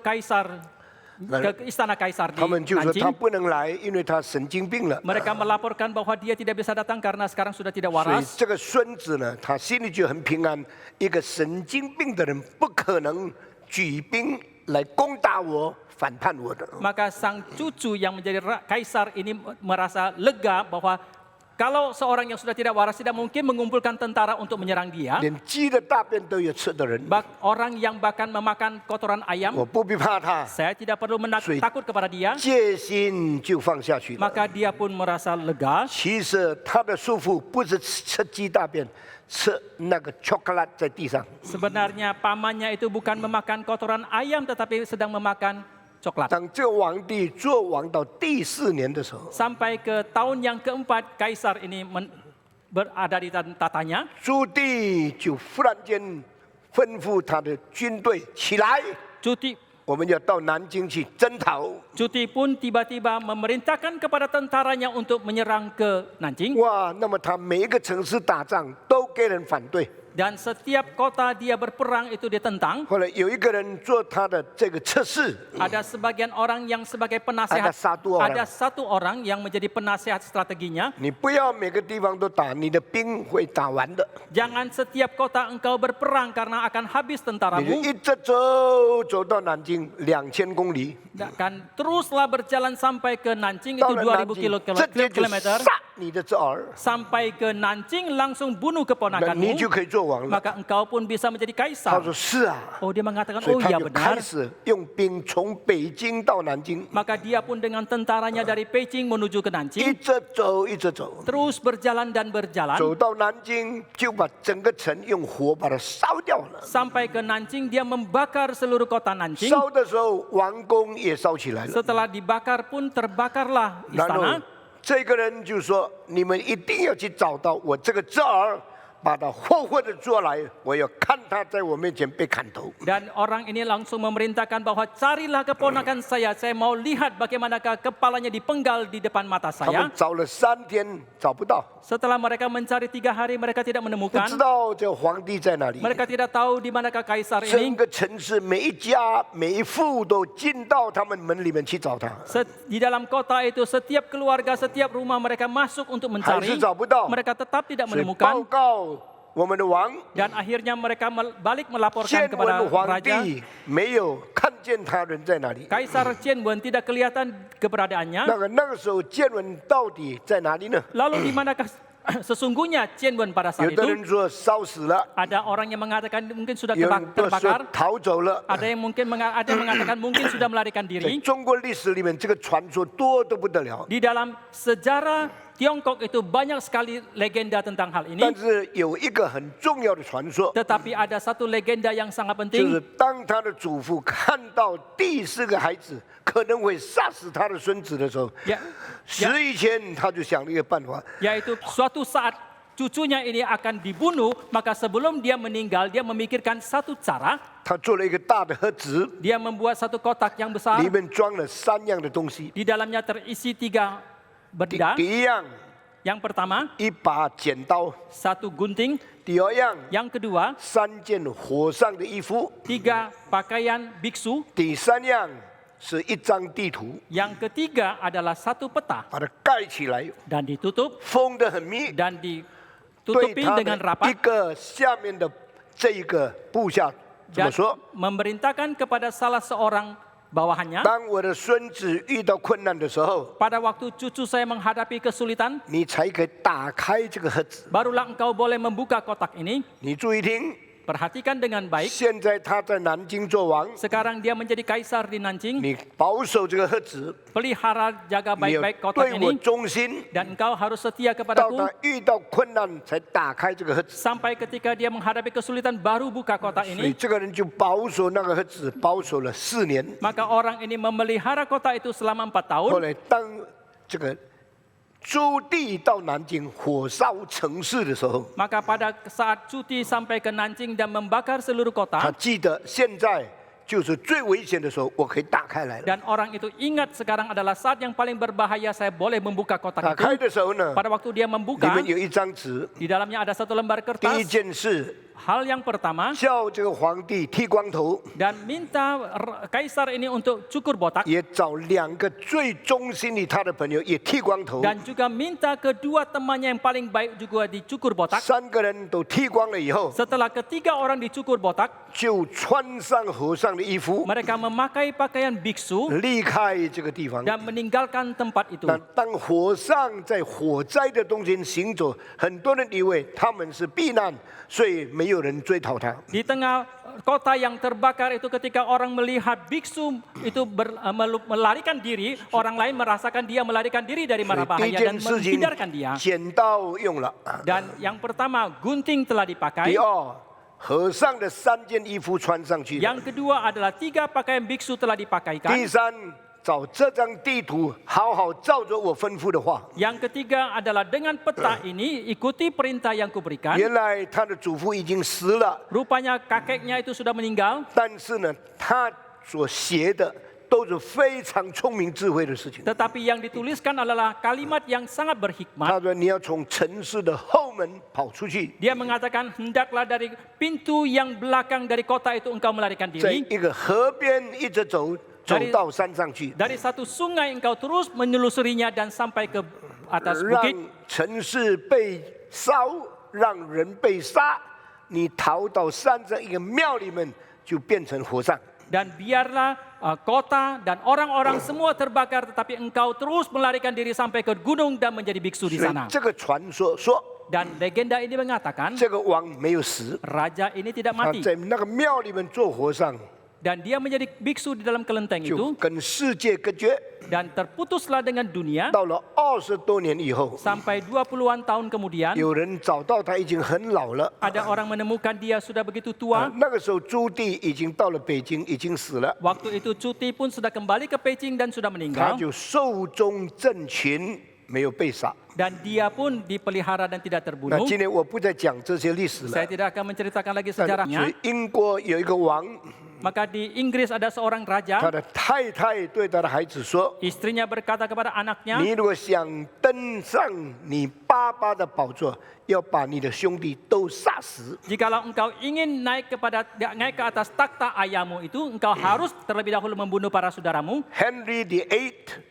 istana kaisar di 他们就说他 Nanjing. 不能来，因为他神经病了。 Mereka melaporkan bahwa dia tidak bisa datang karena sekarang sudah tidak 所以 waras. 这个孙子呢，他心里就很平安。一个神经病的人不可能举兵来攻打我、反叛我的。 Maka sang cucu yang menjadi kaisar ini merasa lega bahwa kalau seorang yang sudah tidak waras tidak mungkin mengumpulkan tentara untuk menyerang dia. 连鸡的大便都有吃的人， Orang yang bahkan memakan kotoran 我 ayam, 不必怕他， saya tidak perlu takut kepada dia. 戒心就放下去了。 Maka dia pun merasa lega. 其实他的叔父不是吃鸡大便，吃那个巧克力在地上。 Sebenarnya pamannya itu bukan memakan kotoran ayam tetapi sedang memakan coklat. 当这个皇帝做王到第4年的时候， Sampai ke tahun yang keempat kaisar ini berada di tatanya. 朱棣就忽然间吩咐他的军队起来， Chu Ti 我们要到南京去征讨。 Chu Ti pun tiba-tiba memerintahkan kepada tentaranya untuk menyerang ke Nanjing. 哇，那么他每一个城市打仗都给人反对， Dan setiap kota dia berperang itu ditentang. 后来有一个人做他的这个测试， Ada sebagian orang yang sebagai ada penasehat. satu orang. Ada satu orang yang menjadi penasehat strateginya. 你不要每个地方都打，你的兵会打完的。 Jangan setiap kota engkau berperang karena akan habis 你就 tentaramu. 一直走到南京2000公里， Dan teruslah berjalan sampai ke Nanjing 到 itu 了南 2000 京，直接就 kilometer. 杀你的侄儿， Sampai ke Nanjing langsung bunuh 那你 keponakanmu. 就可以做王了。 Maka engkau pun bisa menjadi 他 kaisar. 说是啊， Oh, dia mengatakan, 所以 oh 他 iya 就开 benar. 始用兵从北京到南京， Maka dia pun dengan tentaranya dari Beijing menuju ke 一 Nanjing. 直走一直走， Terus berjalan dan berjalan. 走到南京就把整个城用火把它烧掉了。 Sampai ke Nanjing dia membakar seluruh kota Nanjing. 烧的时候，王宫也烧起来了。 Setelah dibakar pun terbakarlah 然后 istana. 这个人就说：“你们一定要去找到我这个侄儿，把他活活的捉来，我要看他在我面前被砍头。” Dan orang ini langsung memerintahkan bahwa carilah keponakan saya mau lihat bagaimanakah kepalanya dipenggal di depan mata 他们 saya. 找了3天找不到， Setelah mereka mencari 3 hari mereka tidak 不 menemukan. 知道这皇帝在哪里。 Mereka tidak tahu di manakah kaisar 整 ini. 个城市每一家每一户都进到他们门里面去找他， Di dalam kota itu setiap keluarga, setiap rumah mereka masuk untuk 还 mencari. 是找不到。 Mereka tetap tidak 所以报 menemukan. 告我们的王， Dan akhirnya mereka balik melaporkan 建 kepada 文皇 raja. 帝没有看见他人在哪里。 Kaisar Qianwen tidak kelihatan keberadaannya. 那个时候建文到底在哪里呢？ Lalu di manakah sesungguhnya Qianwen pada 有 saat 的 itu? 人说烧死了， Ada orang yang mengatakan mungkin sudah 有人说 terbakar. 逃走了。 Ada yang mengatakan mungkin sudah melarikan 在 diri. 中国历史里面，这个传说多得不得了。 Di dalam sejarah Tiongkok itu banyak sekali legenda tentang hal 但 ini. 是有一个很重要的传说， Tetapi ada satu legenda yang sangat 就 penting. 是当他的祖父看到第4个孩子可能会杀死他的孙子的时候， Ya, 死以前他就想了一个办法， yaitu suatu saat cucunya ini akan dibunuh, maka sebelum dia meninggal, dia memikirkan satu cara. 他做了一个大的盒子， Dia membuat satu kotak yang besar. 里面装了3样的东西。 Di dalamnya terisi 3第 benda. 第一样， Yang pertama, 一把剪刀； 1 gunting. 第二样， Yang kedua, 3件火上的衣服； 3 pakaian biksu. 第3样是一张地图， Yang ketiga adalah 1 peta 把它盖起来， dan ditutup 封得很密。 dan 对 ditutupi 他 dengan 的一 rapat 个下面的这一个部下怎么 dan 说？ memerintahkan kepada salah seorang bawahannya, 当我的孙子遇到困难的时候， pada waktu cucu saya menghadapi kesulitan, 你才可以打开这个盒子。 barulah engkau boleh membuka kotak ini. 你注意听， Perhatikan dengan baik. 现在他在南京做王， Sekarang dia menjadi kaisar di Nanjing. 你保守这个盒子， Pelihara, jaga 你要 baik-baik kotak 对我 ini. 忠心， Dan engkau harus setia 到 kepadaku. 他遇到困难才打开这个盒子。 Sampai ketika dia menghadapi kesulitan baru buka kotak 所以 ini. 这个人就保守那个盒子，保守了4年。 Maka orang ini memelihara kota itu selama 4 tahun. 后来当这个朱棣到南京火烧城市的时候， Maka pada saat cuti sampai ke Nanjing dan membakar seluruh 他 kota. 记得现在就是最危险的时候，我可以打开来了。 Dan orang itu ingat sekarang adalah saat yang paling berbahaya saya boleh membuka 打 kotak 开 itu. 的时候呢， Pada waktu dia 里 membuka, 面有一张纸， di dalamnya ada 1 lembar 第一 kertas. 件事 Hal yang pertama, 叫这个皇帝剃光头， dan minta kaisar ini untuk cukur botak. 也找2个最忠心的他的朋友也剃光头， Dan juga minta kedua temannya yang paling baik juga dicukur botak. 3个人都剃光了以后， Setelah ketiga orang dicukur botak, 就穿上和尚的衣服， mereka memakai pakaian biksu 离开这个地方。 dan meninggalkan tempat itu. 那当和尚在火灾的中间行走，很多人以为他们是避难，所以没有人追讨他。 Di tengah kota yang terbakar itu ketika orang melihat biksu itu melarikan diri, orang lain merasakan dia melarikan diri dari 所以 mara 第一 bahaya 件 dan 事情 menghindarkan dia. 剪刀用了， Dan yang pertama, gunting telah 第 dipakai. 二和尚的3件衣服穿上去了， Yang kedua adalah 3 pakaian biksu telah 第 dipakaikan. 三找这张地图，好好照着我吩咐的话。 Yang ketiga adalah dengan peta ini ikuti perintah yang kuberikan. 原来他的祖父已经死了， Rupanya kakeknya itu sudah meninggal. 但是呢，他所写的都是非常聪明智慧的事情。 Tetapi yang dituliskan adalah kalimat yang sangat 他 berhikmat. 说你要从城市的后门跑出去， Dia mengatakan hendaklah dari pintu yang belakang dari kota itu engkau melarikan 在 diri. 一个河边一直走，走到山上去， Dari satu sungai engkau terus menyelusurinya dan sampai ke atas 让 bukit. 城市被烧，让人被杀，你逃到山上一个庙里面，就变成和尚。 Dan biarlah kota dan orang-orang semua terbakar, tetapi engkau terus melarikan diri sampai ke gunung dan menjadi biksu di 所以 sana. 这个传说说， Dan legenda ini mengatakan 这个王没有死， raja ini tidak 他 mati 在那个庙里面做和尚， dan dia menjadi biksu di dalam kelenteng 就 itu 跟世界隔绝。 dan terputuslah dengan dunia 到了20多年以后， sampai 20-an tahun kemudian 有人找到他已经很老了。 ada orang menemukan dia sudah begitu tua. 那个时候朱棣已经到了北京，已经死了， Waktu itu Cuti pun sudah kembali ke Beijing dan sudah 他 meninggal 就寿终正寝，没有被杀。 dan dia pun dipelihara dan tidak 那 terbunuh. 今天我不再讲这些历史了 Saya。tidak akan menceritakan lagi 但 sejarahnya. 是英国有一个王， Maka di Inggris ada seorang 他 raja, 的太太对他的孩子说 istrinya berkata kepada：“ 你 anaknya, 如果想登上你爸爸的宝座，要把你的兄弟都杀死。 jikalau engkau ingin naik ke atas takhta ayahmu itu, engkau harus terlebih dahulu membunuh para saudaramu. Henry VIII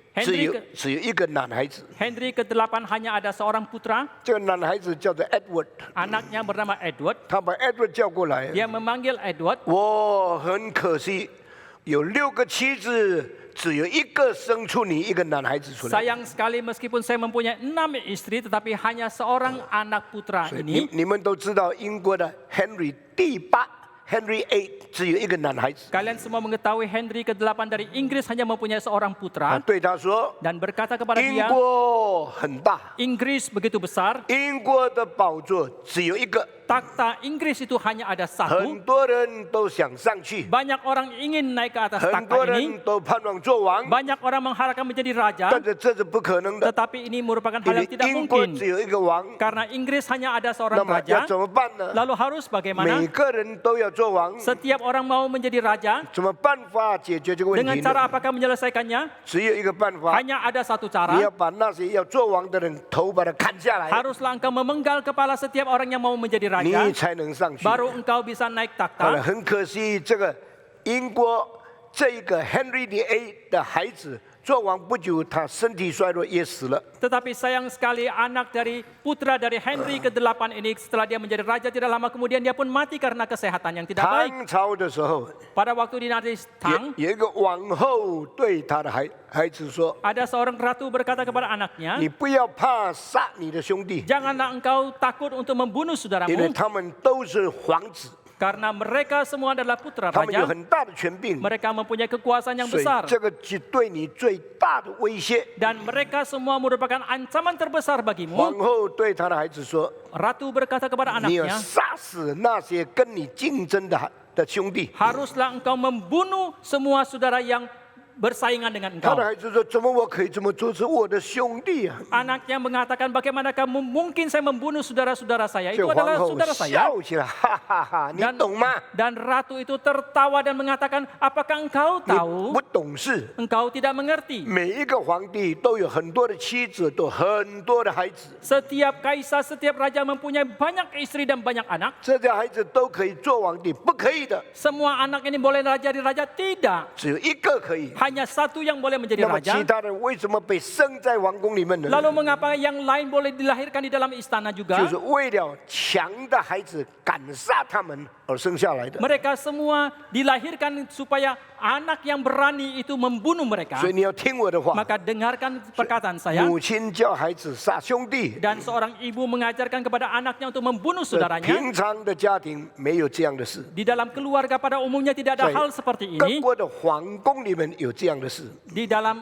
只有一个男孩子， Henry ke-8 hanya ada seorang putra, 这个男孩子叫做 Edward， anaknya bernama Edward. 他把 Edward 叫过来。 Dia memanggil Edward. 我很可惜，有6个妻子，只有一个生出你一个男孩子出来。 Sayang sekali meskipun saya mempunyai 6 istri, tetapi hanya seorang anak putra 你 ini. 你们都知道，英国的 Henry 第8 Henry VIII 只有一个男孩子。 Kalian semua mengetahui Henry ke-8 dari Inggris hanya mempunyai seorang 他 putra 对他说 dan berkata kepada：“ 英 dia, 国很大， Inggris begitu besar, 英国的宝座只有一个， takhta Inggris itu hanya ada 很 satu. 多人都想上去， Banyak orang ingin naik ke atas 很 takhta 多 ini. 人都盼望做王， Banyak orang mengharapkan menjadi raja, 但是这是不可能的， tetapi ini merupakan 因 hal 为 yang tidak 英国 mungkin. 只有一个王。 Karena Inggris hanya ada 那 seorang 么要 raja. 怎么办呢？ Lalu harus 每 bagaimana? 个人都要做王， Setiap orang mau menjadi raja. 怎么办法解决这个问 Dengan 题 cara 呢？ apakah menyelesaikannya? 只有一个办法， Hanya ada satu 你 cara. 要把那些要做王的人头把他砍下来， Haruslah engkau memenggal kepala setiap orang yang mau menjadi 你 raja. 才能上去。 Baru engkau bisa naik 好了， takhta. 很可惜，这个英国这一个 Henry VIII 的孩子做完不久，他身体衰弱也死了。 Tetapi sayang sekali anak dari putra dari Henry ke-8 ini setelah dia menjadi raja tidak lama kemudian dia pun mati karena kesehatan yang tidak baik. 唐朝的时候， Pada waktu dinasti Tang, 有一个王后对她的孩子说 ada seorang ratu berkata kepada：“ ：“你不要怕杀你的兄弟， Janganlah engkau takut untuk membunuh 因为 saudaramu, 他们都是皇子， karena mereka semua adalah putra 他们有 raja. 很大的权柄， Mereka mempunyai kekuasaan yang 所以 besar. 这个是对你最大的威胁。 Dan mereka semua merupakan ancaman terbesar 皇 bagimu. 后对她的孩子说 Ratu berkata kepada：“ 你要 anaknya, 杀死那些跟你竞争的兄弟。 haruslah engkau membunuh semua saudara yang bersaingan dengan 他 engkau. 的孩子说：“怎么我可以这么做？是我的兄弟啊！” Anaknya mengatakan, bagaimana kamu mungkin saya membunuh saudara-saudara saya? 这 Itu 皇 adalah 后 saudara saya. 笑起来，哈哈哈！你懂吗？ Dan ratu itu tertawa dan mengatakan, apakah engkau 你 tahu? 不懂事。 Engkau tidak mengerti. 每一个皇帝都有很多的妻子，都很多的孩子， Setiap kaisar, setiap raja mempunyai banyak istri dan banyak anak. 这些孩子都可以做皇帝，不可以的， Semua anak ini boleh jadi raja? Tidak. 只有一个可以。 Hanya satu yang boleh menjadi 那么其 raja. 他人为什么被生在王宫里面呢？ Lalu mengapa yang lain boleh dilahirkan di dalam istana 就 juga? 是为了强的孩子赶杀他们而生下来的。 Mereka semua dilahirkan supaya anak yang berani itu membunuh mereka. 所以你要听我的话。 Maka dengarkan perkataan saya. 母亲教孩子杀兄弟， Dan seorang ibu mengajarkan kepada anaknya untuk membunuh 在 saudaranya. 平常的家庭没有这样的事， Di dalam keluarga pada umumnya tidak ada 在 hal seperti 各 ini. 国的皇宫里面有这样的事。 Di dalam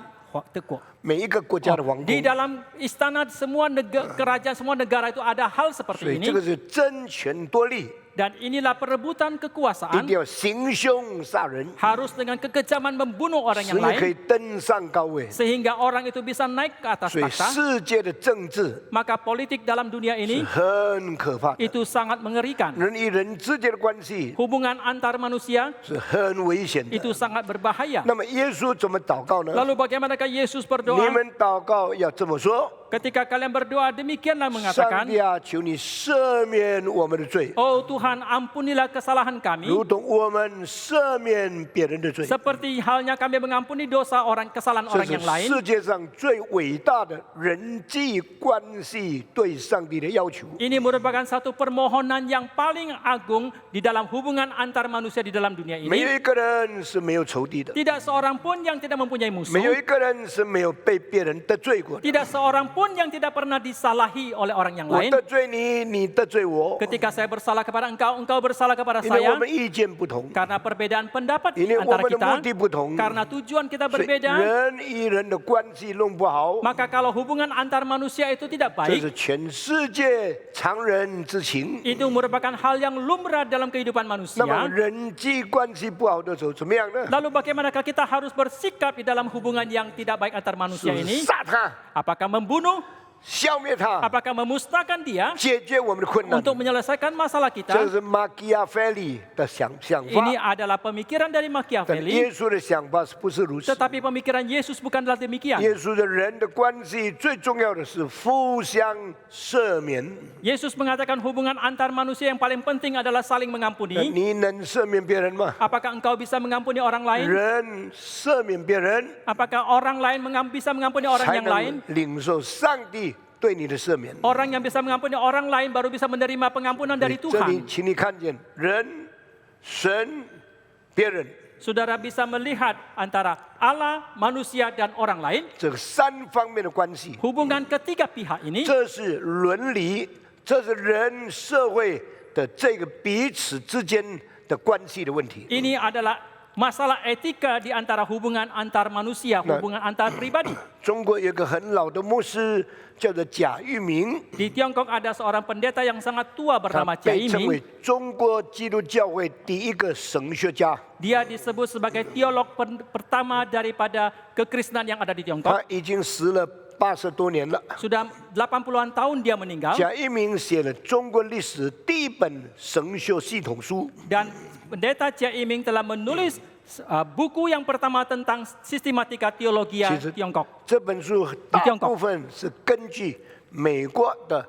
teko. 每一个国家的皇 Di 宫， dalam istana semua kerajaan semua negara itu ada hal 所 seperti 以这个 ini. 是争权夺利。Dan inilah perebutan 一 kekuasaan 定要行凶杀人， harus dengan kekejaman membunuh orang 使 yang 你可以 lain 登上高位。 sehingga orang itu bisa naik ke atas 所以 takhta. 世界的政治 Maka politik dalam dunia 是 ini 很可怕的， itu sangat mengerikan. 人与人之间的关系 Hubungan antar manusia 是很危险的。 itu sangat berbahaya. 那么耶稣怎么祷告呢？ Lalu bagaimanakah Yesus 你 berdoa? 们祷告要这么说： Ketika kalian berdoa demikianlah 上 mengatakan, 帝啊，求你赦免我们的罪， Oh Tuhan, ampunilah kesalahan kami, 如同我们赦免别人的罪。 seperti halnya kami mengampuni dosa kesalahan 这 orang 是 yang lain. 世界上最伟大的人际关系对上帝的要求。 Ini merupakan satu permohonan yang paling agung di dalam hubungan antar manusia di dalam dunia 没有 ini. 一个人是没有仇敌的， Tidak seorang pun yang tidak mempunyai 没有 musuh. 一个人是没有被别人得罪过的。 Tidak seorang pun yang tidak pernah disalahi oleh orang yang 我 lain. 得罪你，你得罪我， Ketika saya bersalah kepada engkau, engkau bersalah kepada 因为我 saya. 们意见不同， Karena perbedaan pendapat 因为我 antara 们的 kita. 目的不同， Karena tujuan kita 所以 berbeda. 人与人的关系弄不好， Maka kalau hubungan antar manusia itu tidak 这 baik, 是全世界常人之情。 itu merupakan hal yang lumrah dalam kehidupan 那么 manusia. 人际关系不好的时候怎么样呢？ Lalu bagaimanakah kita harus bersikap di dalam hubungan yang tidak baik antar 是 manusia ini? 杀他， Apakah membunuh? 消灭他， Apakah memusnahkan dia 解决我们的困难。 untuk menyelesaikan masalah 这 kita? 是马基亚菲利的想法， Ini adalah pemikiran dari 但 Machiavelli, 耶稣的想法是不是如此？ tetapi pemikiran Yesus bukanlah demikian. 耶稣的人的关系最重要的是互相赦免。 Yesus mengatakan hubungan antar manusia yang paling penting adalah saling 那 mengampuni. 你能赦免别人吗？ Apakah engkau bisa mengampuni orang lain? 人赦免别人， Apakah orang lain bisa mengampuni orang 才 yang lain? 能领受上帝对你的赦免。 Orang yang bisa mengampuni orang lain baru bisa menerima pengampunan dari 这里， Tuhan. 请你看见人、神、别人 Saudara bisa melihat antara Allah, manusia, dan orang lain. 这三方面的关系， Hubungan ketiga pihak ini 这是伦理，这是人社会的这个彼此之间的关系的问题。 ini adalah masalah etika di antara hubungan antar manusia, hubungan antar pribadi. 中国有一个很老的牧师叫做贾玉明， Di Tiongkok ada seorang pendeta yang sangat tua 他 bernama Jia 被称为 Yiming. 中国基督教会第一个神学家。 Dia disebut sebagai teolog pertama daripada kekristenan yang ada di 他 Tiongkok. 已经死了80多年了。 Sudah 80-an tahun dia meninggal. 贾一鸣写了中国历史第一本神学系统书， Dan pendeta Jia Yiming telah menulis buku yang pertama tentang sistematika teologi 其实 Tiongkok. 这本书大部分是根据美国的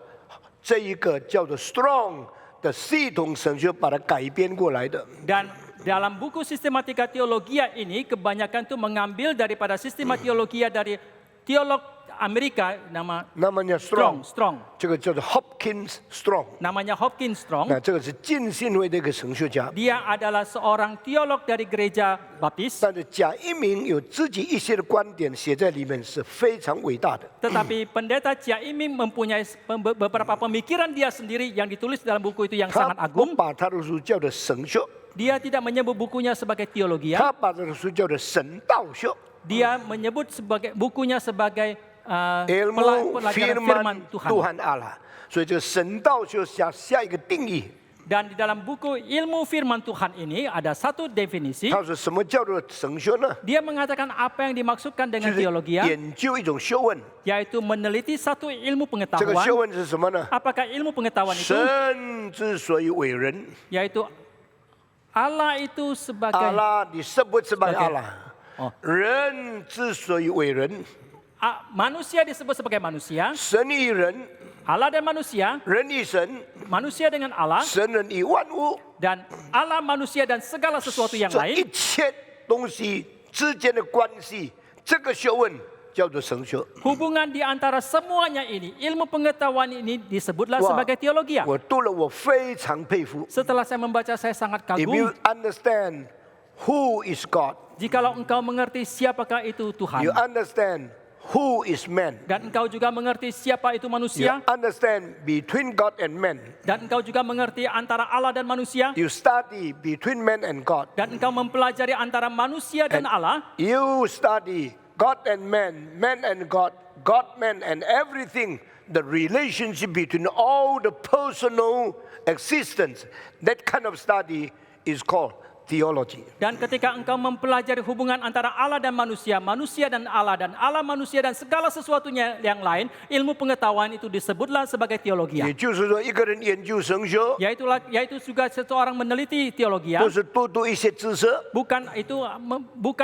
这一个叫做 Strong 的系统神学把它改编过来的。 Dan dalam buku sistematika teologia ini kebanyakan itu mengambil daripada sistema teologia dari teolog Amerika namanya Strong. 这个叫做 Hopkins Strong， Namanya Hopkins Strong. 那这个是浸信会的一个神学家。 Dia adalah seorang teolog dari gereja Baptis. 但是贾一鸣有自己一些的观点写在里面，是非常伟大的。 Tetapi pendeta Jia Yiming mempunyai beberapa pemikiran dia sendiri yang ditulis dalam buku itu yang 他 sangat 不 agung. 把他的书叫做神学， Dia tidak menyebut bukunya sebagai teologia. 他把他的书叫做神道学。 Dia menyebut bukunya sebagai ilmu pelajaran firman Tuhan. Tuhan Allah，所以这个神道学下一个定义， Dan di dalam buku ilmu firman Tuhan ini ada satu definisi. 他说什么叫做神学呢？ Dia mengatakan apa yang dimaksudkan 就 dengan 是 teologia, 研究一种学问。 yaitu meneliti satu ilmu 这个学 pengetahuan. 问是什么呢？ Apakah ilmu pengetahuan itu? 神之所以为人， Yaitu Allah itu 阿 sebagai 拉你sebut sebagai Sebagai- Allah， 哦人之所以为人， manusia disebut sebagai manusia, 神与人， Allah dan manusia, 人与神， manusia dengan Allah, 神人与万物， dan Allah manusia dan segala sesuatu yang 这一 lain. 切东西之间的关系，这个学问叫做神学。 Hubungan di antara semuanya ini, ilmu pengetahuan ini disebutlah Wah. sebagai teologia. 我读了，我非常佩服。 Setelah saya membaca, saya sangat If you kagum. understand who is God, Jikalau engkau mengerti siapakah itu Tuhan, you understand who is man, dan engkau juga mengerti siapa itu you manusia, understand between God and man, dan engkau juga mengerti antara Allah dan manusia, you study between man and God, dan engkau mempelajari antara manusia dan Allah, you study God and man, man and God, God, man and everything the relationship between all the personal existence, that kind of study is called theology. Dan ketika engkau mempelajari hubungan antara Allah dan manusia, manusia dan Allah manusia dan segala sesuatunya yang lain, ilmu pengetahuan itu disebutlah sebagai teologi. 也就是说，一个人研究神学， Yaitu juga seseorang meneliti teologi. 不是多读一些知识、 bukan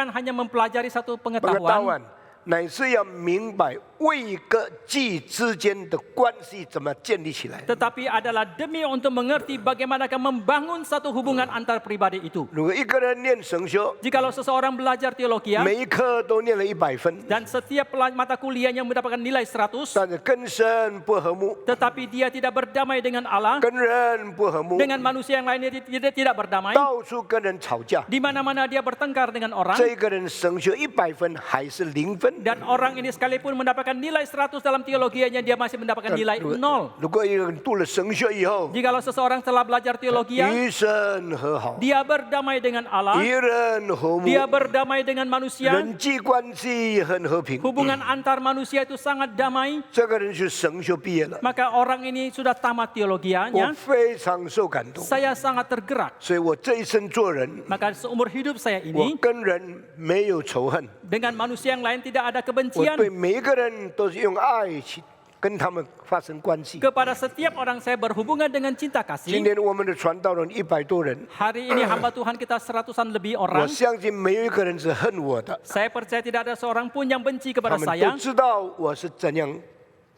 hanya mempelajari satu pengetahuan, 答案，乃是要明白位跟祭之间的关系怎么建立起来。 tetapi adalah demi untuk mengerti bagaimanakah membangun satu hubungan antar pribadi itu. 如果一个人念神学， Jikalau seseorang belajar teologi 每一科都念了100分， dan setiap mata kuliahnya mendapatkan nilai 100, 但是跟神不和睦， tetapi dia tidak berdamai dengan Allah, 跟人不和睦， dengan manusia yang lainnya tidak berdamai, 到处跟人吵架， di mana-mana dia bertengkar dengan orang, 这个人神学100分还是0分。 dan orang ini sekalipun mendapatkan nilai 100 dalam teologianya, dia masih mendapatkan nilai 0. 如果一个人读了神学以后， Jikalau seseorang telah belajar teologi, 与神和好， dia berdamai dengan Allah, 与人和睦， dia berdamai dengan manusia, 人际关系很和平， hubungan antar manusia itu sangat damai, 这个人是神学毕业了， maka orang ini sudah tamat 我 teologianya. 非常受感动， Saya sangat tergerak. 所以我这一生做人， Maka seumur hidup saya 我 ini 跟人没有仇恨， dengan manusia yang lain tidak ada 我 kebencian. 对每一个人都是用爱去跟他们发生关系。 Kepada setiap orang saya berhubungan dengan cinta 今 kasih. 天我们的传道人100多人， Hari ini hamba Tuhan kita 100-an lebih 我 orang. 相信没有一个人是恨我的， Saya percaya tidak ada seorang pun yang benci 他 kepada 们 saya. 都知道我是怎样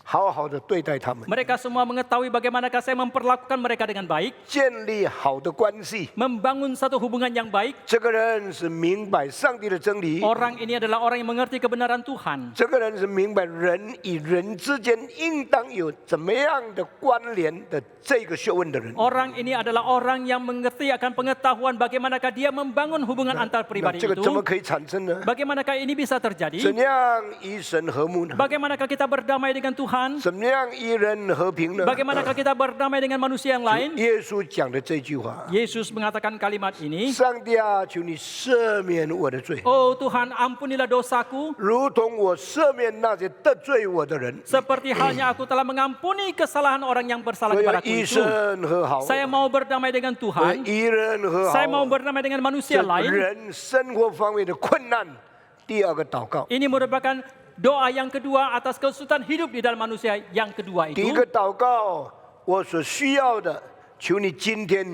好好的对待他们， Mereka semua mengetahui bagaimanakah saya memperlakukan mereka dengan baik, 建立好的关系。 membangun satu hubungan yang baik. 这个人是明白上帝的真理， Orang ini adalah orang yang mengerti kebenaran Tuhan. 这个人是明白人与人之间应当有怎么样的关联的这个学问的人。 Orang ini adalah orang yang mengerti akan pengetahuan bagaimanakah dia membangun hubungan antar 那 pribadi 这个怎么 itu. 可以产生呢？ Bagaimanakkah ini bisa 怎 terjadi? 样与神和睦呢？ Bagaimanakah kita berdamai dengan Tuhan? 怎么样与人和平呢？ Bagaimanakah kita berdamai dengan manusia yang lain? 耶稣讲的这句话： Yesus mengatakan kalimat ini, 上帝啊，求你赦免我的罪， Oh Tuhan, ampunilah dosaku, 如同我赦免那些得罪我的人。 seperti halnya aku telah mengampuni kesalahan orang yang bersalah 我要 kepadaku 与 itu. 神和好， Saya mau berdamai dengan 我要 Tuhan. 与人和好。 Saya mau berdamai dengan 这 manusia lain. 人生活方面的困难，第二个祷告。 Ini merupakan doa yang kedua atas kesulitan hidup di dalam manusia yang kedua 第一 itu. 个祷告，我所需要的，求你今天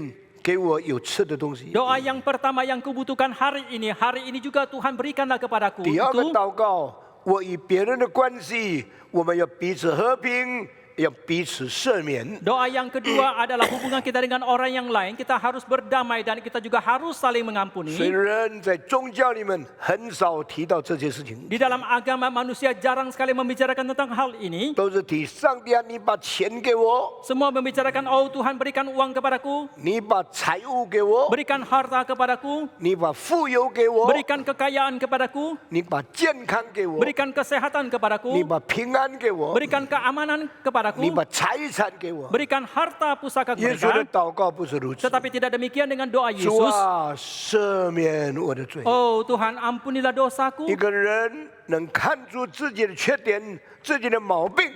给我有吃的东西。 Doa yang pertama yang kubutuhkan hari ini juga Tuhan berikanlah kepadaku 第二个 itu. 祷告，我与别人的关系，我们要彼此和平，要彼此赦免。 Doa yang kedua adalah hubungan kita dengan orang yang lain. Kita harus berdamai dan kita juga harus saling 虽 mengampuni. 然在宗教里面很少提到这些事情， Di dalam agama manusia jarang sekali membicarakan tentang hal ini. 都是提上帝啊，你把钱给我， Semua membicarakan, oh Tuhan berikan uang kepadaku, 你把财物给我， berikan harta kepadaku, 你把富有给我， berikan kekayaan kepadaku, 你把健康给我， berikan kesehatan 你 kepadaku, 把平安给我， berikan keamanan 你 kepadaku, 把财产给我。 berikan harta pusaka 耶稣的 mereka. 祷告不是如此。 Tetapi tidak demikian dengan doa 主 Yesus. 啊，赦免我的罪。 Oh Tuhan, ampunilah dosaku. 一个人能看出自己的缺点、自己的毛病，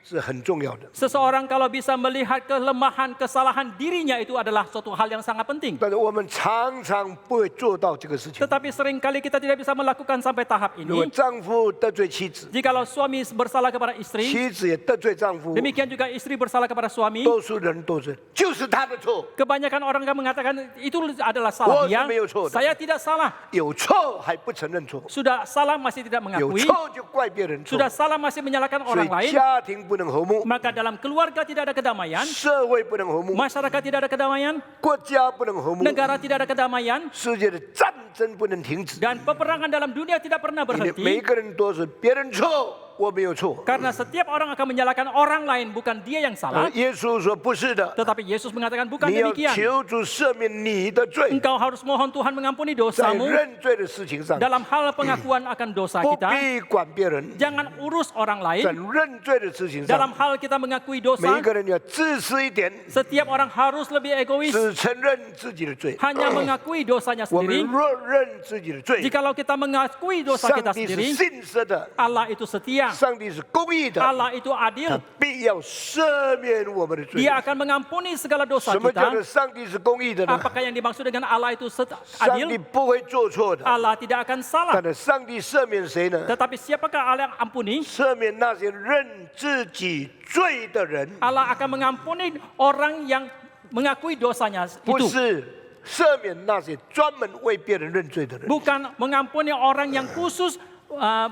是很重要的。 Seseorang kalau bisa melihat kelemahan, kesalahan dirinya itu adalah suatu hal yang sangat penting. 但是我们常常不会做到这个事情。 Tetapi seringkali kita tidak bisa melakukan sampai tahap 如果 ini. 丈夫得罪妻子， Jikalau suami bersalah kepada istri, 妻子也得罪丈夫， demikian juga istri bersalah kepada suami. 多数人都是就是他的错， Kebanyakan orang akan mengatakan itu adalah salah dia. Saya tidak salah. 有错还不承认错， Sudah salah masih tidak 有 mengakui. 错就怪别人错， Sudah salah masih menyalahkan 所 orang 以 lain. 家庭不能和睦， Maka dalam keluarga tidak ada kedamaian, 社会不能和睦， masyarakat tidak ada kedamaian, 国家不能和睦， negara tidak ada kedamaian, 世界的战争不能停止。 dan peperangan dalam dunia tidak pernah 因为每一 berhenti. 个人都是别人错，我没有错。 Karena setiap orang akan menyalahkan orang lain, bukan dia yang salah. 耶稣说不是的， Tetapi Yesus mengatakan bukan 你要 demikian. 求主赦免你的罪， Engkau harus mohon Tuhan mengampuni 在 dosamu 认罪的事情上， dalam hal pengakuan akan dosa 不 kita. 必管别人， Jangan urus orang 在 lain 认罪的事情 dalam 上， hal kita mengakui 每 dosa. 一个人要自私一点， Setiap orang harus lebih egois, 只承认自己的罪。 hanya mengakui dosanya 我们 sendiri. 若认自己的罪， Jikalau kita mengakui dosa 上 kita 帝是 sendiri, 信实的， Allah itu setia. saja. 上帝是公义的， Allah itu 他 adil. 必要赦免我们的罪。 Dia akan mengampuni segala dosa 什么叫做 kita. 上帝是公义的呢？ Apakah yang dimaksud dengan Allah itu 上帝 adil? 不会做错的。 Allah tidak akan salah. 但是上帝赦免谁呢？ Tetapi siapakah Allah yang ampuni? 赦免那些认自己罪的人， Allah akan mengampuni orang yang mengakui dosanya 不 itu. 是赦免那些专门为别人认罪的人。 Bukan mengampuni orang yang khusus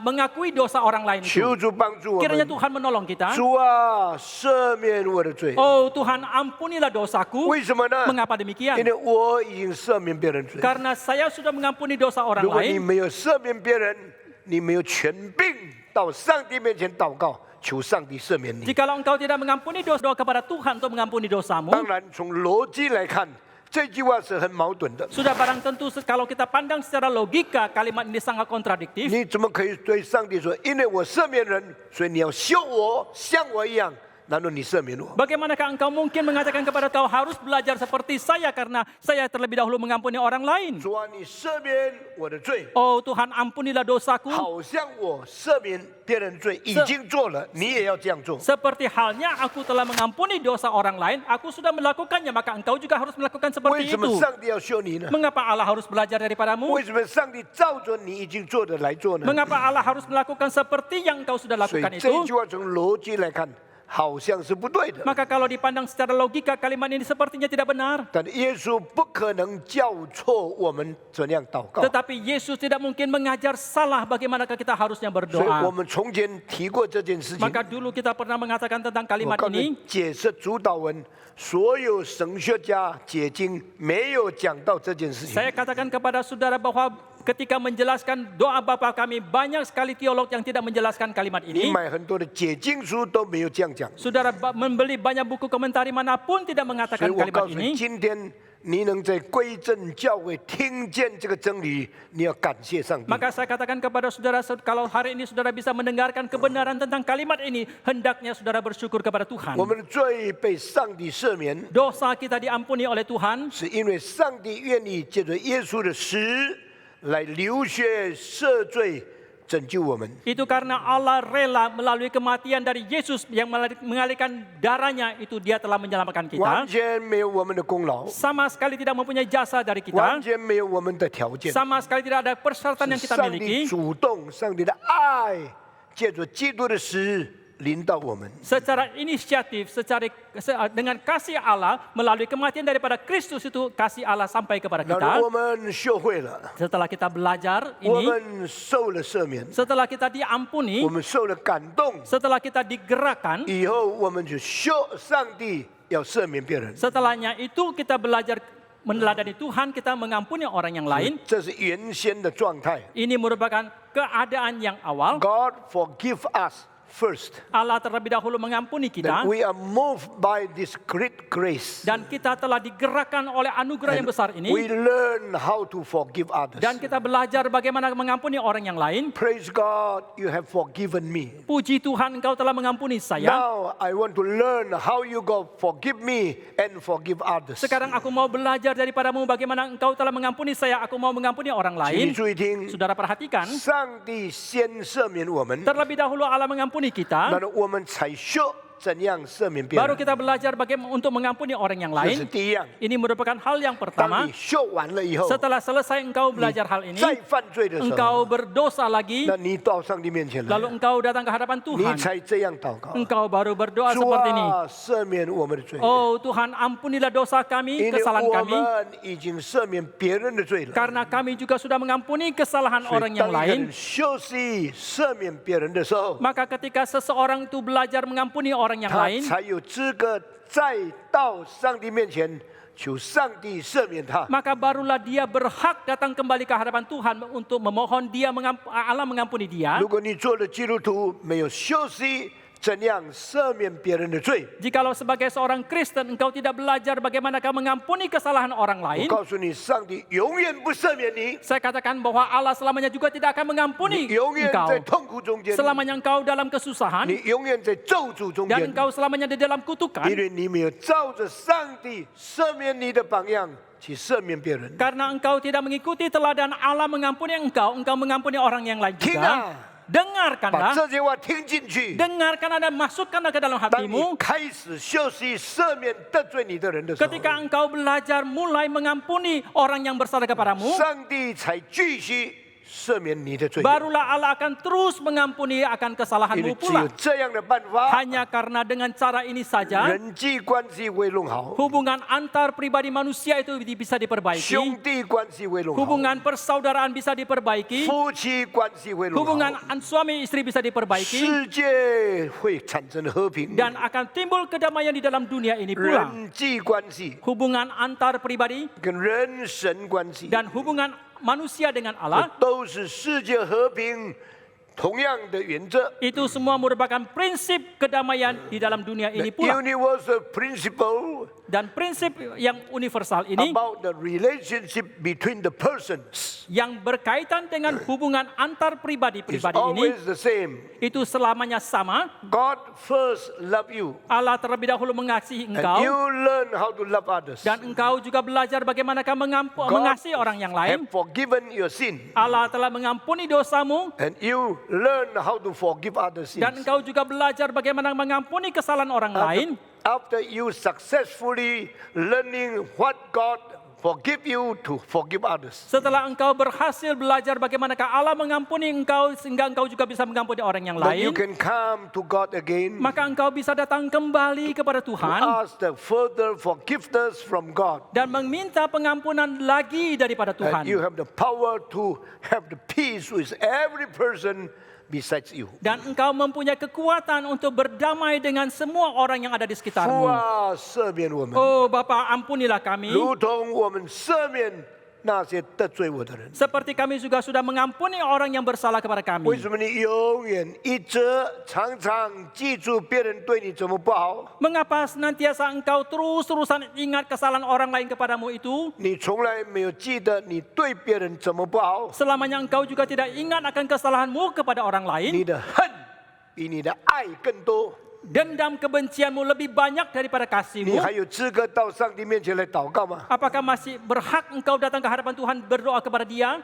mengakui dosa orang lain itu. 求主帮助我 Kiranya 们。 Tuhan menolong kita. 主啊，赦免我的罪。 Oh Tuhan, ampunilah dosaku. 为什么呢？ Mengapa demikian? 因为我已经赦免别人罪。 Karena saya sudah mengampuni dosa orang 如果你 lain. 没有赦免别人，你没有权柄到上帝面前祷告，求上帝赦免你。 Jikalau engkau tidak mengampuni doa kepada Tuhan untuk mengampuni dosamu, 当然，从逻辑来看，这句话是很矛盾的。 sudah barang tentu kalau kita pandang secara logika kalimat ini sangat kontradiktif. 你怎么可以对上帝说：“因为我赦免人，所以你要修我，像我一样？”难道你赦免我？ Bagaimanakah engkau mungkin mengatakan kepada kau harus belajar seperti saya karena saya terlebih dahulu mengampuni orang lain? 主啊，你赦免我的罪， Oh Tuhan, ampunilah dosaku. 好像我赦免别人罪已经做了，你也要这样做。 Seperti halnya aku telah mengampuni dosa orang lain, aku sudah melakukannya, maka engkau juga harus melakukan 为 seperti 什么 itu. 上帝要修你呢？ Mengapa Allah harus belajar daripadamu? 为什么上帝照着你已经做的来做呢？ Mengapa Allah harus melakukan seperti yang engkau sudah 所以 lakukan 这 itu? 句话从逻辑来看，好像是不对的。 Maka kalau dipandang secara logika, kalimat ini sepertinya tidak benar. 但耶稣不可能教错我们怎样祷告， Tetapi Yesus tidak mungkin mengajar salah bagaimanakah kita harusnya 所以我 berdoa. 们从前提过这件事情。 Maka dulu kita pernah mengatakan tentang 我 kalimat 告诉你 ini. 解释主导文，所有神学家解经没有讲到这件事情。 Saya katakan kepada saudara bahwa ketika menjelaskan doa Bapa kami, banyak sekali teolog yang tidak menjelaskan kalimat 你 ini. 买很多的解经书都没有这样讲， Saudara membeli banyak buku komentari manapun tidak 所以 mengatakan 我 kalimat 告诉你， ini. 今天你能在归正教会听见这个真理，你要感谢上帝。 Maka saya katakan kepada saudara, kalau hari ini saudara bisa mendengarkan kebenaran tentang kalimat ini, hendaknya saudara bersyukur kepada Tuhan. 我们的罪被上帝赦免， Dosa kita diampuni oleh Tuhan, 是因为上帝愿意借着耶稣的死来流血赦罪，拯救我们。 itu karena Allah rela melalui kematian dari Yesus yang mengalirkan darahnya, itu dia telah menyelamatkan 完 kita. 全没有我们的功劳， Sama sekali tidak mempunyai jasa dari 完 kita, 全没有我们的条件， sama sekali tidak ada persyaratan yang 是 kita 上帝 miliki. 主动，上帝的爱借着基督的死临到我们。 Secara inisiatif, dengan kasih Allah melalui kematian daripada Kristus itu kasih Allah sampai kepada 那 kita. 我们学会了， Setelah kita belajar 我 ini, 们受了赦免， setelah kita diampuni, 我们受了感动， setelah kita digerakkan, 以后我们就上帝要赦免别人， setelahnya itu kita belajar meneladani Tuhan, kita mengampuni orang yang lain. 这是原先的状态。 Ini merupakan keadaan yang awal. God forgive us first. Allah terlebih dahulu mengampuni kita, That we are moved by this great grace. dan kita telah digerakkan oleh anugerah yang besar We ini, learn how to forgive others. dan kita belajar bagaimana mengampuni orang yang lain. Praise God, you have forgiven me. Puji Tuhan, Engkau telah mengampuni saya. Now I want to learn how you go forgive me and forgive others. Sekarang aku mau belajar daripadamu bagaimana Engkau telah mengampuni saya, aku mau mengampuni orang 请 lain. 你注意听， Saudara perhatikan, 上帝先赦免我们， terlebih dahulu Allah mengampuni kita, 那我们才学怎样赦免别 baru 人。 kita belajar bagaimana untuk mengampuni orang yang 这是 lain. 第一样。 Ini merupakan hal yang 当 pertama. 你学完了以后， Setelah selesai engkau belajar hal ini, 再犯罪的时候， engkau berdosa lagi, 那你到上帝面前来， lalu engkau datang ke hadapan 你 Tuhan. 才这样祷告。 Engkau baru berdoa 主 seperti ini. 啊，赦免我们的罪， Oh Tuhan, ampunilah dosa 因为 kami, kesalahan 我 kami, 们已经赦免别人的罪了。 karena kami juga sudah mengampuni kesalahan 所 orang 以 yang 当一个 lain. 人休息赦免别人的时候， Maka ketika seseorang itu belajar mengampuni orang yang 他 lain, 才有资格再到上帝面前求上帝赦免他。 maka barulah dia berhak datang kembali ke hadapan Tuhan untuk memohon Allah mengampuni dia. 如果你做了基督徒，没有休息怎样赦免别人的罪， Jikalau sebagai seorang Kristen engkau tidak belajar bagaimana kau mengampuni kesalahan orang 我 lain, 告诉你，上帝永远不赦免你， saya katakan bahwa Allah selamanya juga tidak akan 你 mengampuni 永远 engkau. 在痛苦中间， Selamanya engkau dalam kesusahan 你永远在咒诅中 dan 间， engkau selamanya di dalam kutukan, 因为你没有照着上帝赦免你的榜样去赦免别人。 karena engkau tidak mengikuti teladan Allah mengampuni engkau mengampuni orang yang lain 听 juga. 啊，把 dengarkanlah, 这些话听进去。 dengarkanlah dan masukkanlah ke dalam 当你 hatimu. 开始学习赦免得罪你的人的时候， Ketika engkau belajar mulai mengampuni orang yang bersalah kepadamu, 上帝才继续赦免你的罪。 barulah Allah akan terus mengampuni akan 因 kesalahanmu 为只有 pula. 这样的办法， Hanya karena dengan cara ini saja, 人际关系会弄好， hubungan antar pribadi manusia itu bisa diperbaiki, 兄弟关系会弄好， hubungan persaudaraan bisa diperbaiki, 夫妻关系会弄好， hubungan suami istri bisa diperbaiki, 世界会产生和平， dan akan timbul kedamaian di dalam dunia ini pula. 人际关系 Hubungan antar pribadi 跟人神关系， dan hubungan manusia dengan 这 Allah 都是世界和平同样的原则。 itu semua merupakan prinsip kedamaian di dalam dunia ini pula. Universal principle Dan prinsip yang universal ini about the relationship between the persons yang berkaitan dengan hubungan antar is pribadi-pribadi ini always the same. itu selamanya sama. God first love you, Allah terlebih dahulu mengasihi and engkau you learn how to love others. dan engkau juga belajar bagaimanakah mengasihi orang yang lain. Have forgiven your sin, Allah telah mengampuni dosamu and you learn how to forgive others. dan engkau juga belajar bagaimana mengampuni kesalahan orang lain. After you successfully learning what God forgive you to forgive others, Setelah engkau berhasil belajar bagaimanakah Allah mengampuni engkau sehingga engkau juga bisa mengampuni orang yang then you lain, can come to God again, maka engkau bisa datang kembali kepada Tuhan ask the further forgiveness from God. dan meminta pengampunan lagi daripada And Tuhan. you have the power to have the peace with every person besides you. Dan engkau mempunyai kekuatan untuk berdamai dengan semua orang yang ada di 父 sekitarmu. 啊，赦免我们， Oh Bapa, ampunilah kami. 如同我们赦免那些得罪我的人。 Seperti kami juga sudah mengampuni orang yang bersalah kepada 为 kami. 什么你永远一直常常记住别人对你怎么不好？ Mengapa senantiasa engkau terus-terusan ingat kesalahan orang lain kepadamu itu? 你从来没有记得你对别人怎么不好？ Selamanya engkau juga tidak ingat akan kesalahanmu kepada orang 你 lain. 的恨比你的爱更多， Dendam kebencianmu lebih banyak daripada 你 kasihmu. 还有资格到上帝面前来祷告吗？ Apakah masih berhak engkau datang ke hadapan Tuhan berdoa kepada Dia?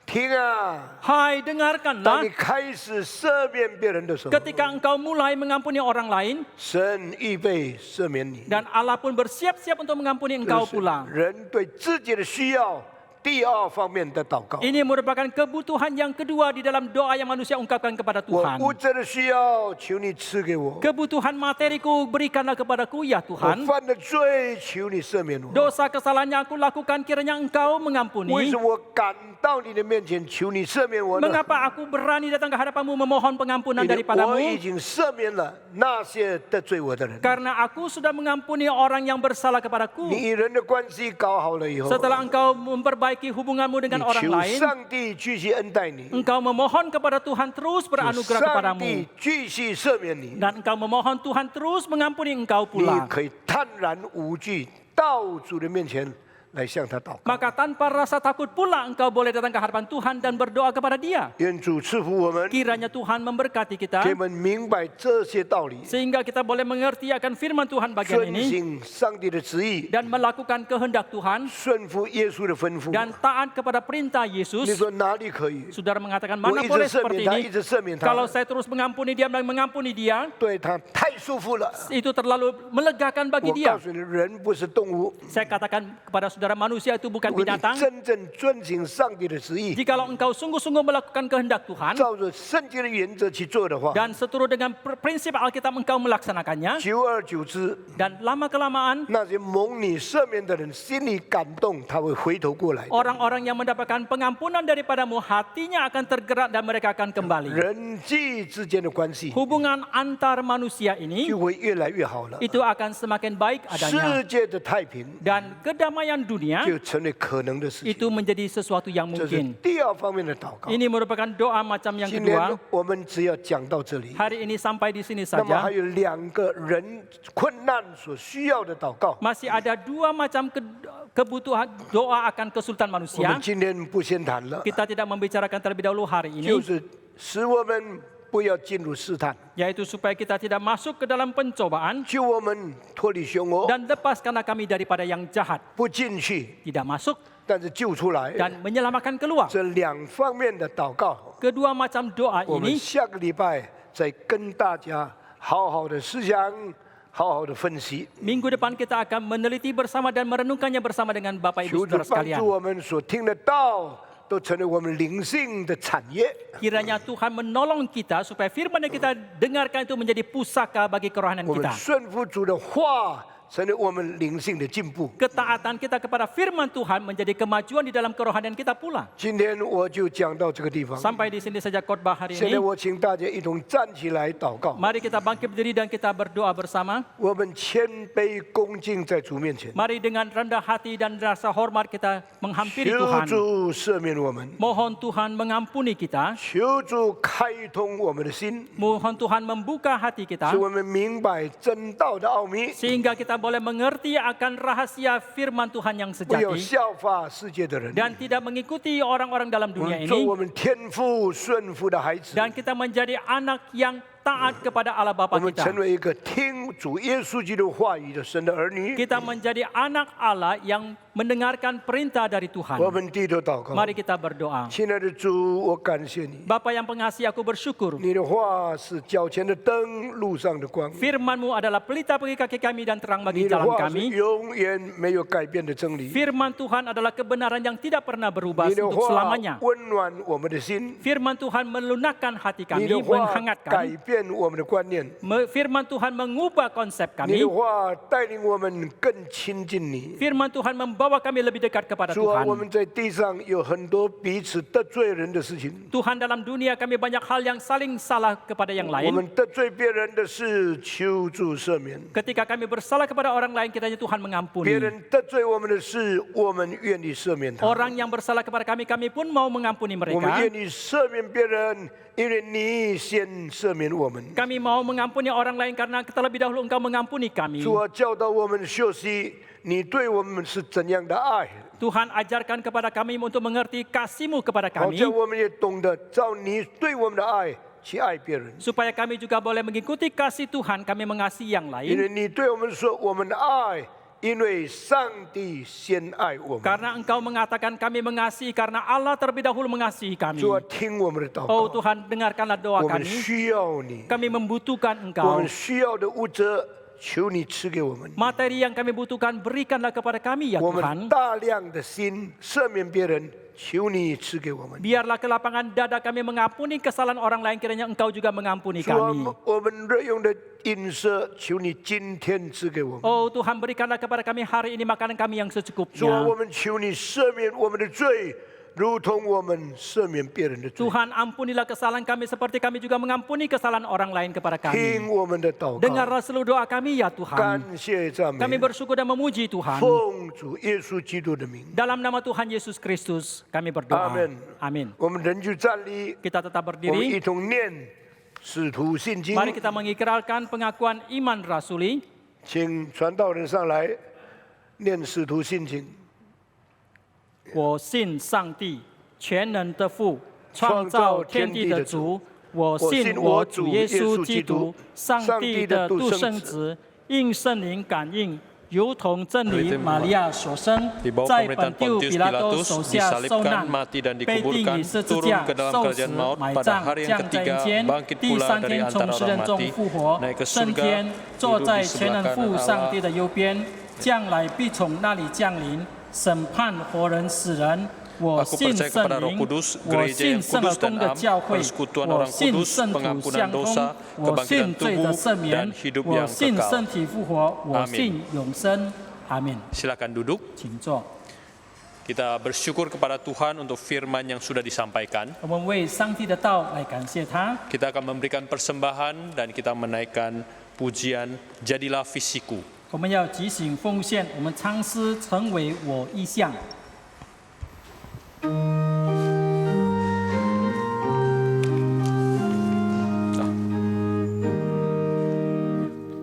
听啊！ Hai, 当 dengarkanlah. 你开始赦免别人的时候， Ketika engkau mulai mengampuni orang lain, 神预备赦免你。 dan Allah pun bersiap-siap untuk mengampuni 这 engkau 是 pula. 人对自己的需要第二方面的祷告。 Ini merupakan kebutuhan yang kedua di dalam doa yang manusia ungkapkan kepada 我 Tuhan. 物质的需要，求你赐给我； Kebutuhan materiku berikanlah kepadaku ya 我 Tuhan. 犯的罪，求你赦免我。 Dosa kesalahan yang aku lakukan kiranya engkau 为 mengampuni. 什么我赶到你的面前，求你赦免我呢？ Mengapa aku berani datang ke hadapanmu memohon 因 pengampunan 为我已 daripadamu? 经赦免了那些得罪我的人。 Karena aku sudah mengampuni orang yang bersalah 你 kepadaku. 与人的关系搞好了以后， Setelah engkau memperbaiki hubunganmu 你 dengan orang 求 lain, 上帝继续恩待你， engkau memohon kepada Tuhan terus 求 beranugerah 上 kepadamu. 帝继续赦免你， Dan engkau memohon Tuhan terus mengampuni engkau 你 pula. 可以坦然无惧到主的面前来向他祷告。 Maka tanpa rasa takut pula engkau boleh datang ke hadapan Tuhan dan berdoa kepada Dia. 愿主赐福我们， Kiranya Tuhan memberkati kita 给我们明白这些道理， sehingga kita boleh mengerti akan firman Tuhan bagian 遵 ini 行上帝的旨意， dan melakukan kehendak Tuhan 顺服耶稣的吩咐。 dan taat kepada perintah 你 Yesus. 说哪里可以？ Saudara mengatakan 我 mana 一 boleh 直赦 seperti 免他， ini? 一直赦免他， Kalau saya terus mengampuni dia dan mengampuni dia, 对他太舒服了。 itu terlalu melegakan 我 bagi 告 dia. 诉你，人不是动物。 Saya katakan kepada saudara, manusia itu bukan 如果你 binatang. 真正遵行上帝的旨意， Jikalau engkau sungguh-sungguh melakukan kehendak Tuhan 照着圣经的原则去做的话， dan seturut dengan prinsip Alkitab engkau melaksanakannya, 久而久之， dan lama-kelamaan 那些蒙你赦免的人心里感动，他会回头过来。 orang-orang yang mendapatkan pengampunan daripadamu, hatinya akan tergerak dan mereka akan kembali. 人际之间的关系 Hubungan antar manusia ini 就会越来越好了， itu akan semakin baik 世 adanya 界的太平 dan kedamaian dunia 就成为可能的事情。 itu menjadi sesuatu yang 这是 mungkin. 第二方面的祷告。 Ini merupakan doa macam yang 今天 kedua. 我们只要讲到这里， Hari ini sampai di sini 那么还 saja. 有2个人困难所需要的祷告。 Masih ada dua macam kebutuhan doa akan kesulitan 我 manusia. 们今天不先谈了， Kita tidak membicarakan terlebih dahulu hari 就 ini, 是使我们不要进入试探， yaitu supaya kita tidak masuk ke dalam pencobaan 救我们脱离凶恶， dan lepaskanlah kami daripada yang jahat. 不进去， Tidak masuk 但是救出来。 dan menyelamatkan keluar. 这2方面的祷告， kedua macam doa 我们 ini 下个礼拜再跟大家好好的思想，好好的分析。 minggu depan kita akan meneliti bersama dan merenungkannya bersama dengan Bapak Ibu 求主 Saudara 帮 sekalian. 助我们所听的道，都成为我们灵性的产业。 Kiranya Tuhan menolong kita supaya firman yang kita dengarkan itu menjadi pusaka bagi kerohanian 我们 kita. 顺服主的话，成为我们灵性的进步。 Ketaatan kita kepada firman Tuhan menjadi kemajuan di dalam kerohanian kita pula. 今天我就讲到这个地方。 Sampai di sini saja khotbah hari 现在 ini. 我请大家一同站起来祷告。 Mari kita bangkit berdiri dan kita berdoa bersama. 我们谦卑恭敬在主面前， Mari dengan rendah hati dan rasa hormat kita menghampiri 求 Tuhan. 主赦免我们， Mohon Tuhan mengampuni kita. 求主开通我们的心， Mohon Tuhan membuka hati kita. 使我们明白真道的奥秘， Sehingga kita boleh mengerti akan rahasia firman Tuhan yang 不要 sejati. 效法世界的人， Dan tidak mengikuti orang-orang dalam 我 dunia 们做 ini. 我们天父顺服的孩子。 Dan kita menjadi anak yang taat kepada Allah 我 Bapa 们 kita. 成为一个听主耶稣基督话语的神的儿女。 Kita menjadi anak Allah yang mendengarkan perintah dari Tuhan. 我们低头祷告。 Mari kita berdoa. 亲爱的主，我感谢你， Bapa yang pengasih, aku bersyukur. 你的话是脚前的灯，路上的光。 Firman-Mu adalah pelita bagi kaki kami dan terang 你 bagi 的 jalan 话是 kami. 永远没有改变的真理。 Firman Tuhan adalah kebenaran yang tidak pernah berubah 你的 untuk 话 selamanya. 温暖我们的心， Firman Tuhan melunakkan hati 你 kami, 的话改 menghangatkan. 变我们的观念， Firman Tuhan mengubah konsep 你 kami. 的话带领我们更亲近你。 Firman Tuhan membawa kami lebih dekat kepada 主啊，我 Tuhan. 们在地上有很多彼此得罪人的事情， Tuhan, dalam dunia kami banyak hal yang saling salah kepada yang 我 lain. 们得罪别人的事，求主赦免； Ketika kami bersalah kepada orang lain, kiranya Tuhan 别 mengampuni. 人得罪我们的事，我们愿意赦免他。 Orang yang bersalah kepada kami, kami pun mau mengampuni 我们 mereka. 愿意赦免别人，因为你先赦免我们。 Kami mau mengampuni orang lain karena terlebih dahulu Engkau mengampuni kami. 主啊，教导我们学习你对我们是怎样的爱， Tuhan ajarkan kepada kami untuk mengerti kasih-Mu kepada 好 kami. 叫我们也懂得照你对我们的爱去爱别人。 Supaya kami juga boleh mengikuti kasih Tuhan, kami mengasihi yang 因 lain. 为你对我们说，我们的爱，因为上帝先爱我们。 Karena Engkau mengatakan kami mengasihi karena Allah terlebih dahulu mengasihi kami. 主啊，听我们的祷 Oh 告， Tuhan, dengarkanlah doa 我们 kami. 需要你， Kami membutuhkan 我 Engkau. 们需要的物质，求你赐给我们。 Materi yang kami butuhkan berikanlah kepada kami ya 我们 Tuhan. 大量的心赦免别人，求你赐给我们。 Biarlah kelapangan dada kami mengampuni kesalahan orang lain, kiranya Engkau juga mengampuni 主啊 kami. ，我们日用的饮食，求你今天赐给我们。 Oh Tuhan, berikanlah kepada kami hari ini makanan kami yang 主啊， secukupnya. 我们求你赦免我们的罪，如同我们赦免别人的罪。 Tuhan, ampunilah kesalahan kami seperti kami juga mengampuni kesalahan orang lain kepada 听 kami. 我们的祷告， Dengarlah seluruh doa kami ya 感 Tuhan. 谢赞 Kami 美， bersyukur dan memuji Tuhan. 奉主耶稣基督的名， Dalam nama Tuhan Yesus Kristus kami berdoa. Amin. Amin. 我们人就站立， Kita tetap 我们一 berdiri. 同念使徒信经。 Mari kita mengikrarkan pengakuan iman rasuli. 请传道人上来念使徒信经。我信上帝全能的父，创造天地的主。我信我主耶稣基督，上帝的独生子，应圣灵感应，如同真理玛利亚所生， di bawah 在 pemerintahan 本丢 Pontius 比拉多 Pilatus 手下受 disalibkan, 难， mati dan 被钉 dikuburkan, 以十字 turun 架 ke dalam 受 kerajaan 死 maut, 埋 pada 葬， hari yang 降在 ketiga 人间， bangkit 第 pula 三 dari 天从 antara 死 orang 人中 mati, 复活 naik ke， 升 surga, 天，坐 duduk 在 di 全 sebelah 能父 kanan 上帝 Allah. 的右边，将来必从那里降临，审判活人死人。我 Aku 信 percaya 圣 kepada Roh 灵， Kudus, 我 gereja 信 yang 圣而 kudus 公 dan 的 am, 教会， persekutuan 我 orang 信 kudus, 圣徒 pengampunan 相通， dosa, 我 kebangkitan 信罪的 tubuh, 赦免 dan，hidup 我 yang 信 kekal. 身体复活，我 Amin. 信永生。阿门。 Silakan duduk. 请坐。 Kita bersyukur kepada Tuhan untuk firman yang sudah disampaikan. 我们为上帝的道来感谢他。 Kita akan memberikan persembahan dan kita menaikkan pujian Jadilah Visiku. 我们要即兴奉献，我们唱诗成为我意向。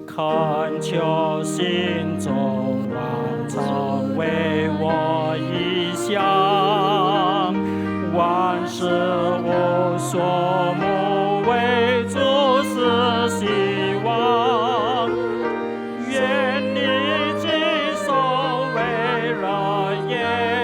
恳求心中望成为我意向，万事无所慕为主是希望，愿你亲手为人也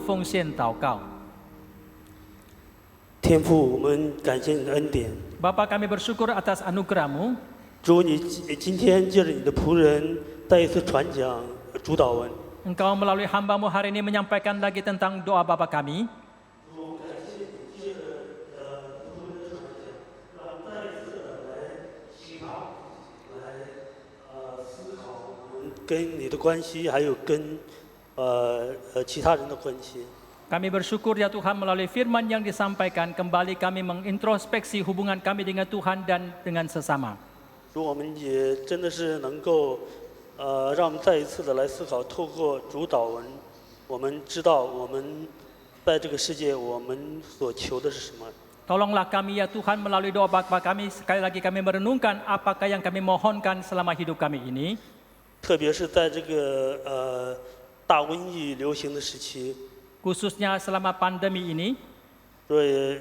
奉献祷告。天父，我们感谢你的恩典。 Bapa, kami bersyukur atas anugerah-Mu. 主，你今天借着你的仆人再一次传讲主祷文。 Engkau melalui hamba-Mu hari ini menyampaikan lagi tentang doa Bapa kami. 跟你的关系，还有跟其他人的关系。 Kami bersyukur ya Tuhan melalui firman yang disampaikan kembali kami mengintrospeksi hubungan kami dengan Tuhan dan dengan sesama. 主，我们也真的是能够让我们再一次的来思考，透过主祷文，我们知道我们在这个世界我们所求的是什么。 Tolonglah kami ya Tuhan melalui doa Bapa kami, sekali lagi kami merenungkan apakah yang kami mohonkan selama hidup kami ini. 特别是在这个大瘟疫流行的时期， Khususnya selama pandemi ini. 所以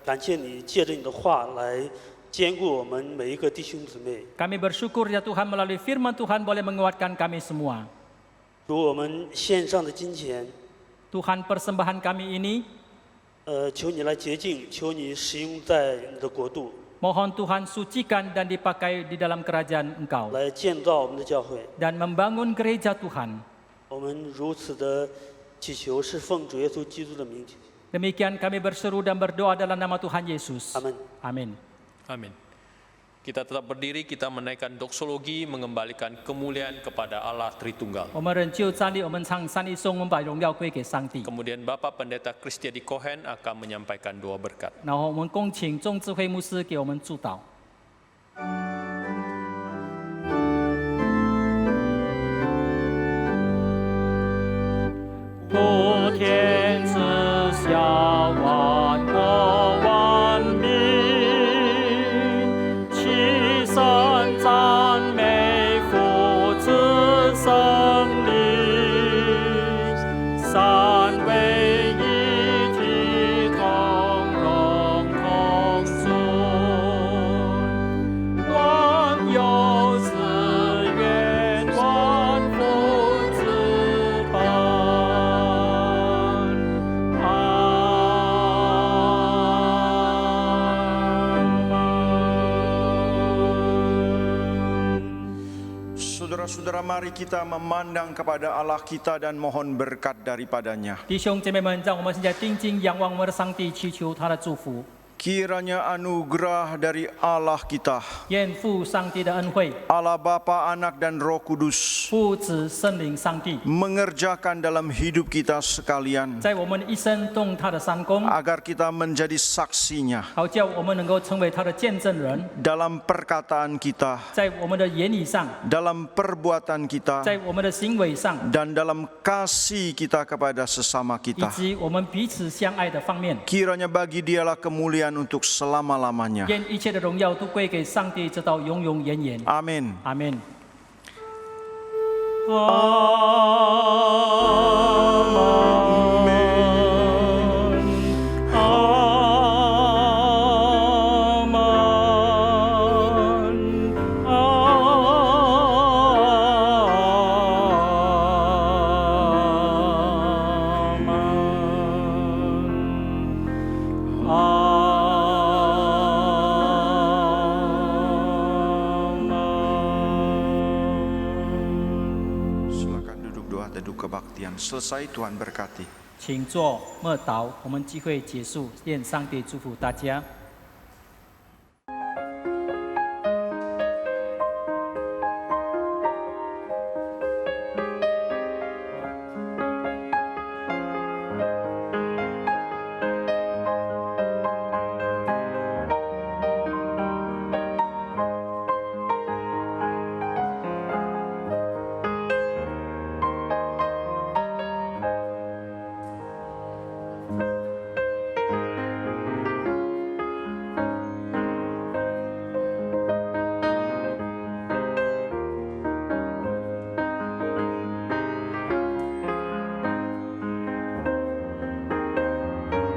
感谢你借着你的话来兼顾我们每一个弟兄姊妹。 Kami bersyukur ya Tuhan melalui firman Tuhan boleh menguatkan kami semua. 主，我们献上的金钱， Tuhan persembahan kami ini, 求你来洁净，求你使用在你的国度， mohon Tuhan sucikan dan dipakai di dalam kerajaan Engkau 来建造我们的教会。 dan membangun gereja Tuhan. 我们如此的祈求，是奉主耶稣基督的名祈求。 Demikian kami berseru dan berdoa dalam nama Tuhan Yesus. Amin. Amin. Amin. Kita tetap berdiri, kita menaikkan doksologi, mengembalikan kemuliaan kepada Allah Tritunggal. 我们仍旧站立，我们唱三一颂，我们把荣耀归给上帝。 Kemudian Bapak Pendeta Kristiadi Cohen akan menyampaikan doa berkat. 然后我们恭请众智慧牧师给我们祝祷。普天之下，万国万民，齐声赞美父子圣灵，三位一体，同荣同尊，万有自愿，万福之本。 Saudara-saudara, mari kita memandang kepada Allah kita dan mohon berkat daripadanya. 弟兄姐妹们，让我们现在定睛仰望我们的上帝，祈求他的祝福。 Kiranya anugerah dari Allah kita, 愿父上帝的恩惠、 Allah Bapa, Anak dan Roh Kudus 父子圣灵上帝， mengerjakan dalam hidup kita sekalian 在我们的一生动他的三功， agar kita menjadi saksinya 好叫我们能够成为他的见证人， dalam perkataan kita, 在我们的言语上， dalam perbuatan kita, 在我们的行为上， dan dalam kasih kita kepada sesama 以 kita. 及我们彼此相爱的方面。 Kiranya bagi Dialah kemuliaan untuk selama-lamanya. 愿一切的荣耀都归给上帝，直到永永远远。 Amin. 阿门。Selesai, Tuhan berkati. 请坐默祷，我们聚会结束，愿上帝祝福大家。